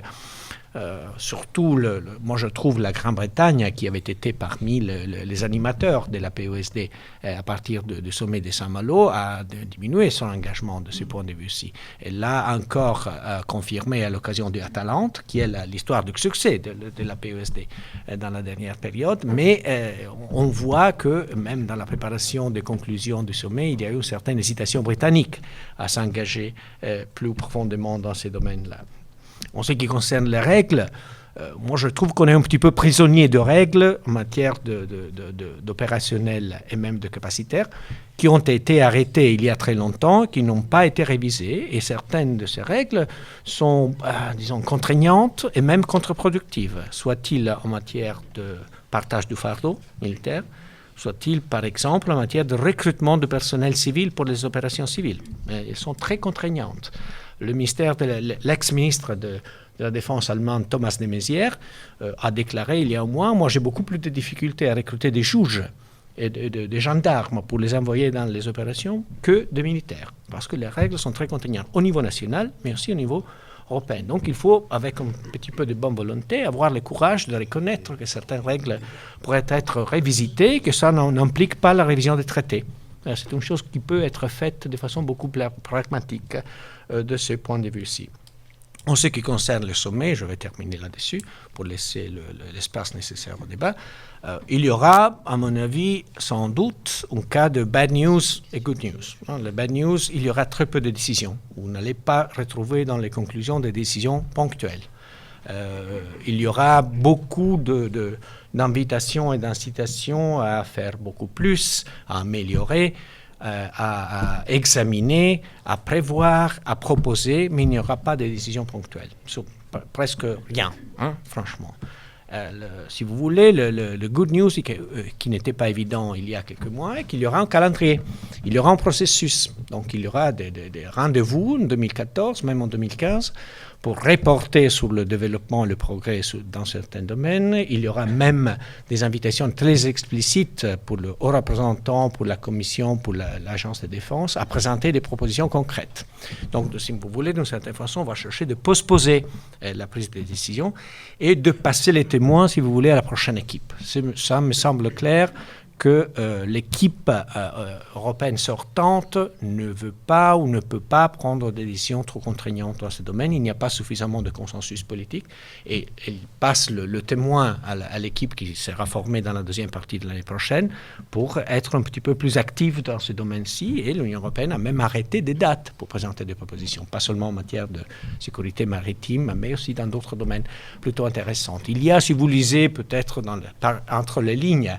Surtout, moi je trouve la Grande-Bretagne, qui avait été parmi les animateurs de la POSD à partir du sommet de Saint-Malo, a diminué son engagement de ce point de vue-ci. Elle l'a encore confirmé à l'occasion de Atalante, qui est l'histoire du succès de la POSD dans la dernière période. Mais on voit que même dans la préparation des conclusions du sommet, il y a eu une certaine hésitation britannique à s'engager plus profondément dans ces domaines-là. En ce qui concerne les règles, moi je trouve qu'on est un petit peu prisonnier de règles en matière d'opérationnel et même de capacitaire qui ont été arrêtées il y a très longtemps, qui n'ont pas été révisées, et certaines de ces règles sont, disons, contraignantes et même contre-productives, soit-il en matière de partage du fardeau militaire, soit-il par exemple en matière de recrutement de personnel civil pour les opérations civiles. Elles sont très contraignantes. Le ministère l'ex-ministre de la Défense allemande, Thomas de Maizière, a déclaré il y a un mois « Moi, j'ai beaucoup plus de difficultés à recruter des juges et des gendarmes pour les envoyer dans les opérations que des militaires, parce que les règles sont très contraignantes au niveau national, mais aussi au niveau européen. Donc, il faut, avec un petit peu de bonne volonté, avoir le courage de reconnaître que certaines règles pourraient être révisitées, que ça n'implique pas la révision des traités. C'est une chose qui peut être faite de façon beaucoup plus pragmatique de ce point de vue-ci. En ce qui concerne le sommet, je vais terminer là-dessus pour laisser l'espace nécessaire au débat, il y aura, à mon avis, sans doute, un cas de bad news et good news. Le bad news, il y aura très peu de décisions. Vous n'allez pas retrouver dans les conclusions des décisions ponctuelles. Il y aura beaucoup d'invitations et d'incitations à faire beaucoup plus, à améliorer, à examiner, à prévoir, à proposer, mais il n'y aura pas de décisions ponctuelles. Sur presque rien, franchement. Si vous voulez, le good news, qui n'était pas évident il y a quelques mois, est qu'il y aura un calendrier, il y aura un processus. Donc il y aura des rendez-vous en 2014, même en 2015, pour reporter sur le développement et le progrès dans certains domaines. Il y aura même des invitations très explicites pour le haut représentant, pour la Commission, pour l'Agence de défense, à présenter des propositions concrètes. Donc, si vous voulez, d'une certaine façon, on va chercher de postposer la prise de décision et de passer les témoins, si vous voulez, à la prochaine équipe. Ça me semble clair que l'équipe européenne sortante ne veut pas ou ne peut pas prendre des décisions trop contraignantes dans ce domaine. Il n'y a pas suffisamment de consensus politique et il passe le témoin à l'équipe qui sera formée dans la deuxième partie de l'année prochaine pour être un petit peu plus active dans ce domaine-ci. Et l'Union européenne a même arrêté des dates pour présenter des propositions, pas seulement en matière de sécurité maritime, mais aussi dans d'autres domaines plutôt intéressants. Il y a, si vous lisez peut-être entre les lignes,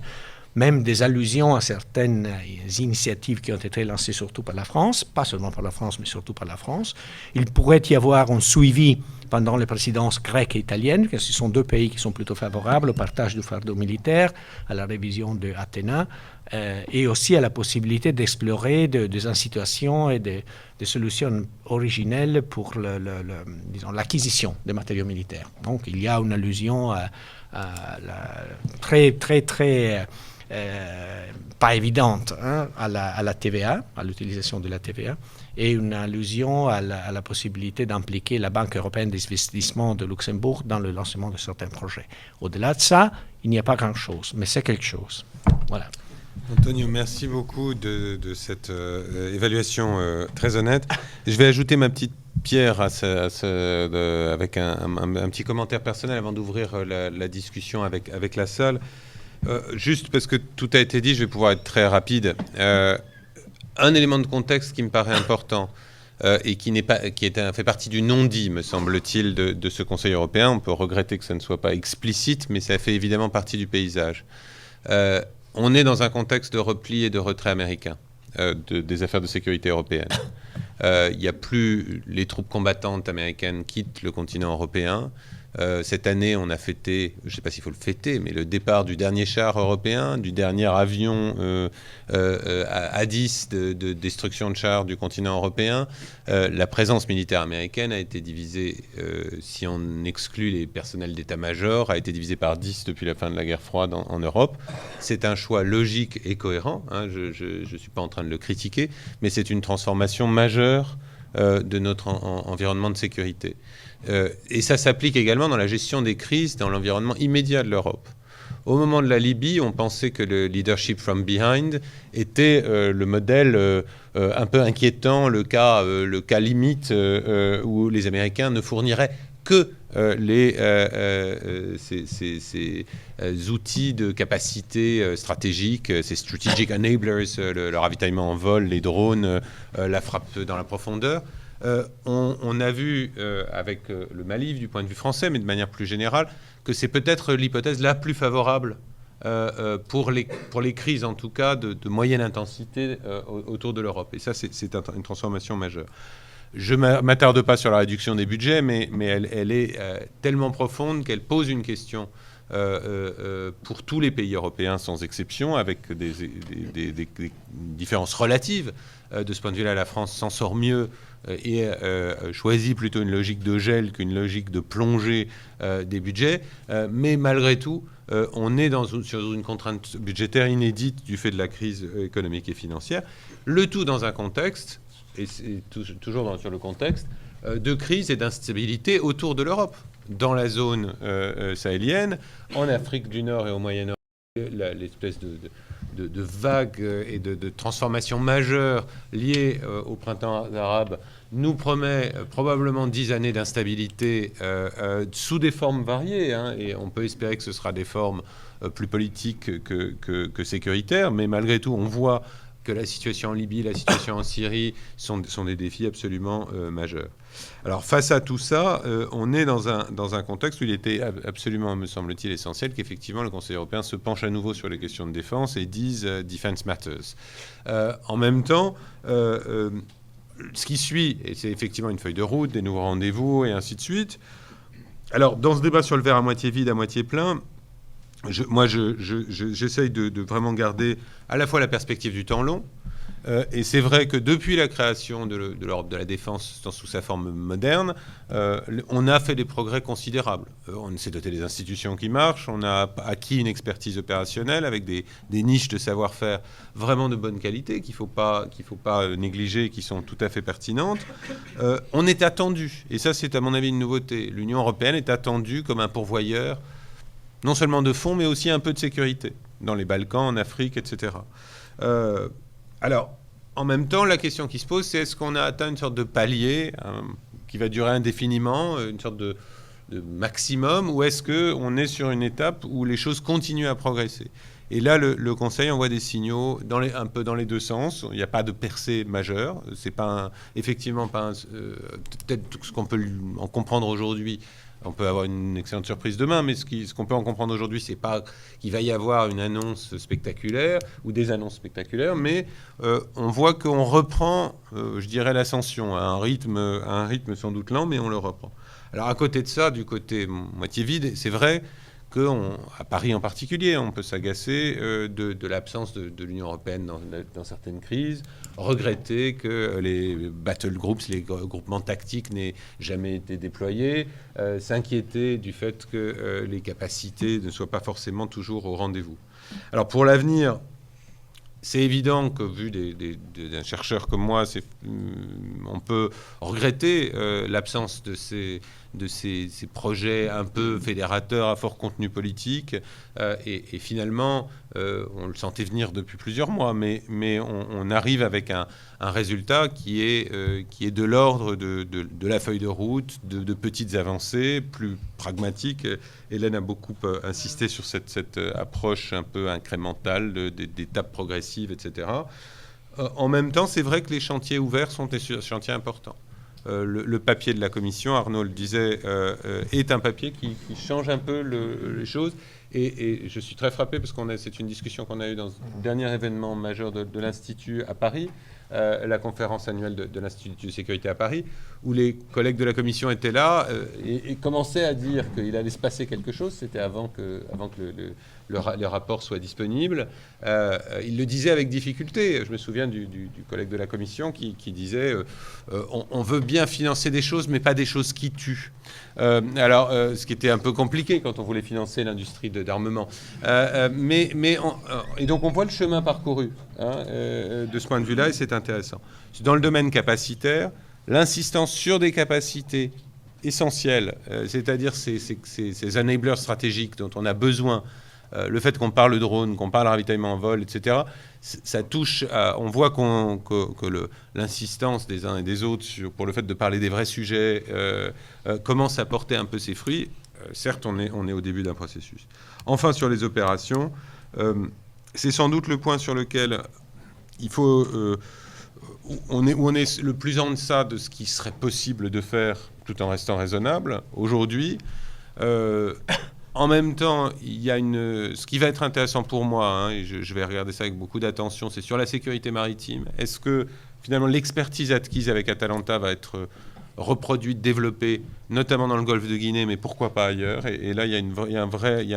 même des allusions à certaines initiatives qui ont été lancées surtout par la France, pas seulement par la France, mais surtout par la France. Il pourrait y avoir un suivi pendant les présidences grecques et italiennes, car ce sont deux pays qui sont plutôt favorables au partage du fardeau militaire, à la révision de Athéna, et aussi à la possibilité d'explorer des incitations et des solutions originelles pour disons, l'acquisition des matériaux militaires. Donc il y a une allusion à la très pas évidente à la TVA, à l'utilisation de la TVA, et une allusion à la possibilité d'impliquer la Banque européenne d'investissement de Luxembourg dans le lancement de certains projets. Au-delà de ça, il n'y a pas grand-chose, mais c'est quelque chose. Voilà. Antonio, merci beaucoup de cette évaluation très honnête. Je vais ajouter ma petite pierre avec un petit commentaire personnel avant d'ouvrir la discussion avec la salle. Juste parce que tout a été dit, je vais pouvoir être très rapide. Un élément de contexte qui me paraît important et qui fait partie du non-dit, me semble-t-il, de ce Conseil européen. On peut regretter que ça ne soit pas explicite, mais ça fait évidemment partie du paysage. On est dans un contexte de repli et de retrait américain des affaires de sécurité européennes. Il n'y a plus les troupes combattantes américaines quittent le continent européen. Cette année, on a fêté, je ne sais pas s'il faut le fêter, mais le départ du dernier char européen, du dernier avion A-10 de destruction de chars du continent européen. La présence militaire américaine a été divisée, si on exclut les personnels d'état-major, a été divisée par 10 depuis la fin de la guerre froide en Europe. C'est un choix logique et cohérent, hein, je ne suis pas en train de le critiquer, mais c'est une transformation majeure de notre environnement de sécurité. Et ça s'applique également dans la gestion des crises dans l'environnement immédiat de l'Europe. Au moment de la Libye, on pensait que le leadership from behind était le modèle un peu inquiétant, le cas limite où les Américains ne fourniraient que ces outils de capacité stratégique, ces strategic enablers, le ravitaillement en vol, les drones, la frappe dans la profondeur. On a vu avec le Mali, du point de vue français, mais de manière plus générale, que c'est peut-être l'hypothèse la plus favorable pour les crises, en tout cas, de moyenne intensité autour de l'Europe. Et ça, c'est une transformation majeure. Je ne m'attarde pas sur la réduction des budgets, mais elle est tellement profonde qu'elle pose une question pour tous les pays européens, sans exception, avec des différences relatives. De ce point de vue-là, la France s'en sort mieux et choisit plutôt une logique de gel qu'une logique de plongée des budgets. Mais malgré tout, on est sur une contrainte budgétaire inédite du fait de la crise économique et financière. Le tout dans un contexte, et c'est toujours sur le contexte, de crise et d'instabilité autour de l'Europe. Dans la zone sahélienne, en Afrique du Nord et au Moyen-Orient, l'espèce de vague et de transformation majeure liée au printemps arabe nous promet probablement 10 années d'instabilité sous des formes variées, hein, et on peut espérer que ce sera des formes plus politiques que sécuritaires, mais malgré tout, on voit que la situation en Libye, la situation en Syrie sont des défis absolument majeurs. Alors face à tout ça, on est dans un contexte où il était absolument, me semble-t-il, essentiel qu'effectivement le Conseil européen se penche à nouveau sur les questions de défense et dise « Defense matters ». En même temps, ce qui suit, et c'est effectivement une feuille de route, des nouveaux rendez-vous et ainsi de suite. Alors dans ce débat sur le verre à moitié vide, à moitié plein, j'essaye de vraiment garder à la fois la perspective du temps long, et c'est vrai que depuis la création de l'Europe de la défense sous sa forme moderne, on a fait des progrès considérables. On s'est doté des institutions qui marchent, on a acquis une expertise opérationnelle avec des niches de savoir-faire vraiment de bonne qualité qu'il faut pas négliger, qui sont tout à fait pertinentes. On est attendu, et ça c'est à mon avis une nouveauté. L'Union européenne est attendue comme un pourvoyeur non seulement de fonds, mais aussi un peu de sécurité. dans les Balkans, en Afrique, etc. Alors, en même temps, la question qui se pose, c'est est-ce qu'on a atteint une sorte de palier qui va durer indéfiniment, une sorte de maximum, ou est-ce qu'on est sur une étape où les choses continuent à progresser? Et là, le Conseil envoie des signaux un peu dans les deux sens. Il n'y a pas de percée majeure. C'est pas effectivement pas peut-être ce qu'on peut en comprendre aujourd'hui. On peut avoir une excellente surprise demain, mais ce qu'on peut en comprendre aujourd'hui, c'est pas qu'il va y avoir une annonce spectaculaire ou des annonces spectaculaires, mais on voit qu'on reprend, je dirais, l'ascension à un rythme sans doute lent, mais on le reprend. Alors à côté de ça, du côté moitié vide, c'est vrai qu'à Paris en particulier, on peut s'agacer de l'absence de l'Union européenne dans certaines crises, regretter que les battle groups, les groupements tactiques n'aient jamais été déployés, s'inquiéter du fait que les capacités ne soient pas forcément toujours au rendez-vous. Alors pour l'avenir, c'est évident que, vu d'un chercheur comme moi, on peut regretter l'absence de ces projets un peu fédérateurs à fort contenu politique. Et finalement, on le sentait venir depuis plusieurs mois, mais on arrive avec un résultat qui est de l'ordre de la feuille de route, de petites avancées, plus pragmatiques. Hélène a beaucoup insisté sur cette approche un peu incrémentale d'étapes progressives, etc. En même temps, c'est vrai que les chantiers ouverts sont des chantiers importants. Le papier de la Commission, Arnaud le disait, est un papier qui change un peu les choses. Et je suis très frappé parce que c'est une discussion qu'on a eue dans le dernier événement majeur de l'Institut à Paris, la conférence annuelle de l'Institut de sécurité à Paris, où les collègues de la Commission étaient là et commençaient à dire qu'il allait se passer quelque chose. C'était avant que le rapport soit disponible. Ils le disaient avec difficulté. Je me souviens du collègue de la Commission qui disait on veut bien financer des choses, mais pas des choses qui tuent. Ce qui était un peu compliqué quand on voulait financer l'industrie d'armement. Et donc on voit le chemin parcouru de ce point de vue-là, et c'est intéressant. Dans le domaine capacitaire, l'insistance sur des capacités essentielles, c'est-à-dire ces enablers stratégiques dont on a besoin, le fait qu'on parle drone, qu'on parle ravitaillement en vol, etc., ça touche on voit que l'insistance des uns et des autres pour le fait de parler des vrais sujets commence à porter un peu ses fruits. Certes, on est au début d'un processus. Enfin, sur les opérations, c'est sans doute le point sur lequel il faut... où on est le plus en deçà de ce qui serait possible de faire tout en restant raisonnable aujourd'hui. En même temps, il y a ce qui va être intéressant pour moi, et je vais regarder ça avec beaucoup d'attention, c'est sur la sécurité maritime. Est-ce que finalement l'expertise acquise avec Atalanta va être reproduite, développée, notamment dans le golfe de Guinée, mais pourquoi pas ailleurs? Et là, il y a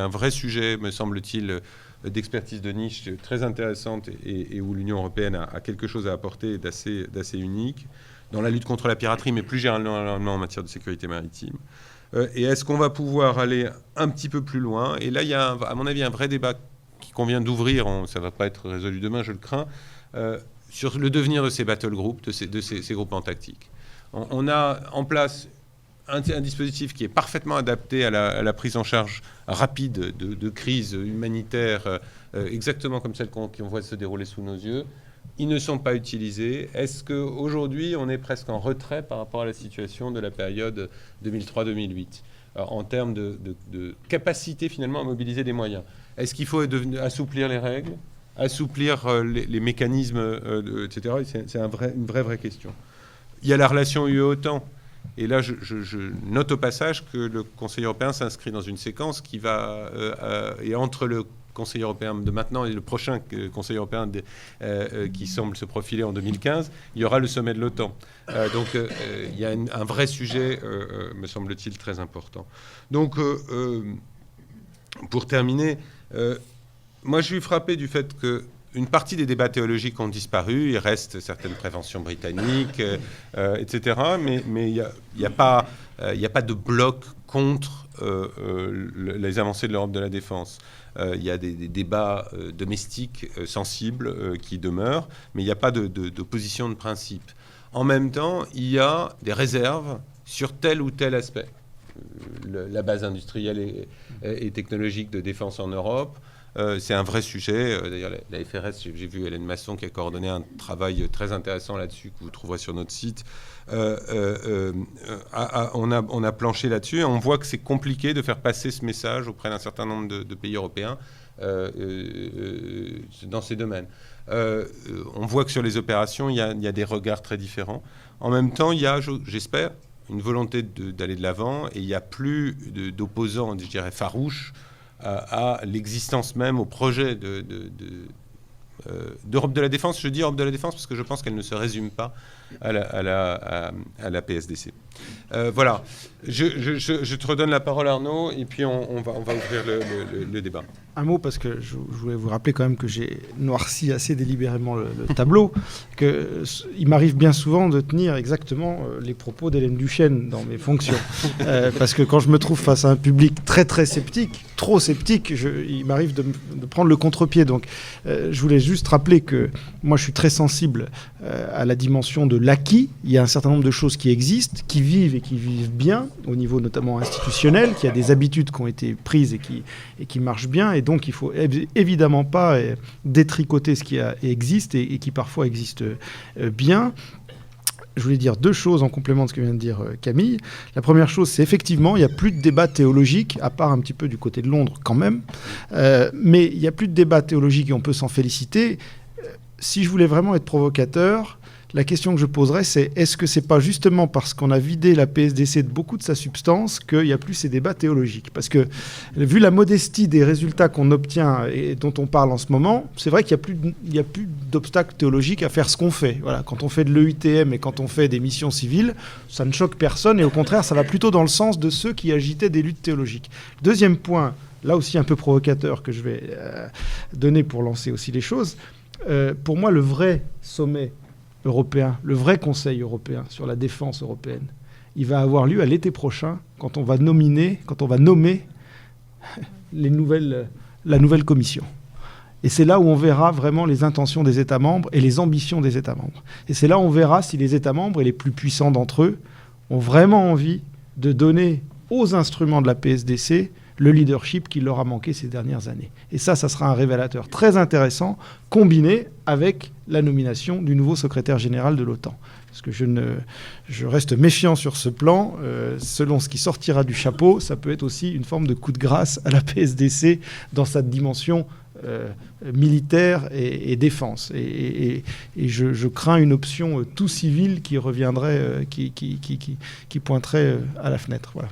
un vrai sujet, me semble-t-il, d'expertise de niche très intéressante et où l'Union européenne a quelque chose à apporter d'assez unique dans la lutte contre la piraterie, mais plus généralement en matière de sécurité maritime. Et est-ce qu'on va pouvoir aller un petit peu plus loin? Et là, il y a, à mon avis, un vrai débat qui convient d'ouvrir, ça ne va pas être résolu demain, je le crains, sur le devenir de ces battle groups, de ces groupements tactiques. On a en place un dispositif qui est parfaitement adapté à la prise en charge rapide de crises humanitaires, exactement comme celles qu'on voit se dérouler sous nos yeux. Ils ne sont pas utilisés. Est-ce qu'aujourd'hui, on est presque en retrait par rapport à la situation de la période 2003-2008 en termes de capacité finalement à mobiliser des moyens? Est-ce qu'il faut assouplir les règles, assouplir les mécanismes, etc. C'est une vraie question. Il y a la relation UE-OTAN. Et là, je note au passage que le Conseil européen s'inscrit dans une séquence qui va... et entre le Conseil européen de maintenant et le prochain Conseil européen qui semble se profiler en 2015, il y aura le sommet de l'OTAN. Donc il y a un vrai sujet, me semble-t-il, très important. Donc, pour terminer, moi je suis frappé du fait qu'une partie des débats théologiques ont disparu, il reste certaines préventions britanniques, etc. Mais il n'y a pas de bloc contre les avancées de l'Europe de la défense. Il y a des débats domestiques sensibles qui demeurent, mais il n'y a pas d'opposition de principe. En même temps, il y a des réserves sur tel ou tel aspect. La base industrielle et technologique de défense en Europe, C'est un vrai sujet. D'ailleurs, la FRS, j'ai vu Hélène Masson qui a coordonné un travail très intéressant là-dessus que vous trouverez sur notre site. On a planché là-dessus et on voit que c'est compliqué de faire passer ce message auprès d'un certain nombre de pays européens dans ces domaines. On voit que sur les opérations, il y a des regards très différents. En même temps, il y a, j'espère, une volonté d'aller de l'avant et il n'y a plus d'opposants, je dirais, farouches à l'existence même, au projet d'Europe de la Défense. Je dis Europe de la Défense parce que je pense qu'elle ne se résume pas à la PSDC. Voilà. Je te redonne la parole, Arnaud, et puis on va ouvrir le débat. Un mot, parce que je voulais vous rappeler quand même que j'ai noirci assez délibérément le tableau, qu'il m'arrive bien souvent de tenir exactement les propos d'Hélène Duchesne dans mes fonctions. Parce que quand je me trouve face à un public très très sceptique, trop sceptique, il m'arrive de prendre le contre-pied. Donc je voulais juste rappeler que moi je suis très sensible à la dimension de l'acquis. Il y a un certain nombre de choses qui existent, qui vivent et qui vivent bien, au niveau notamment institutionnel, qu'il y a des habitudes qui ont été prises et qui marchent bien. Et donc il ne faut évidemment pas détricoter ce qui existe et qui parfois existe bien. Je voulais dire deux choses en complément de ce que vient de dire Camille. La première chose, c'est effectivement, il n'y a plus de débat théologique, à part un petit peu du côté de Londres quand même. Mais il n'y a plus de débat théologique et on peut s'en féliciter. Si je voulais vraiment être provocateur, la question que je poserais, c'est est-ce que c'est pas justement parce qu'on a vidé la PSDC de beaucoup de sa substance qu'il n'y a plus ces débats théologiques? Parce que, vu la modestie des résultats qu'on obtient et dont on parle en ce moment, c'est vrai qu'il n'y a plus d'obstacles théologiques à faire ce qu'on fait. Voilà, quand on fait de l'EUTM et quand on fait des missions civiles, ça ne choque personne et au contraire, ça va plutôt dans le sens de ceux qui agitaient des luttes théologiques. Deuxième point, là aussi un peu provocateur que je vais donner pour lancer aussi les choses. Pour moi, le vrai sommet européen, le vrai Conseil européen sur la défense européenne, il va avoir lieu à l'été prochain quand on va nommer la nouvelle Commission. Et c'est là où on verra vraiment les intentions des États membres et les ambitions des États membres. Et c'est là où on verra si les États membres et les plus puissants d'entre eux ont vraiment envie de donner aux instruments de la PSDC le leadership qui leur a manqué ces dernières années. Et ça sera un révélateur très intéressant, combiné avec la nomination du nouveau secrétaire général de l'OTAN. Parce que je reste méfiant sur ce plan. Selon ce qui sortira du chapeau, ça peut être aussi une forme de coup de grâce à la PSDC dans sa dimension militaire et défense. Et je crains une option tout civile qui reviendrait, qui pointerait à la fenêtre. Voilà.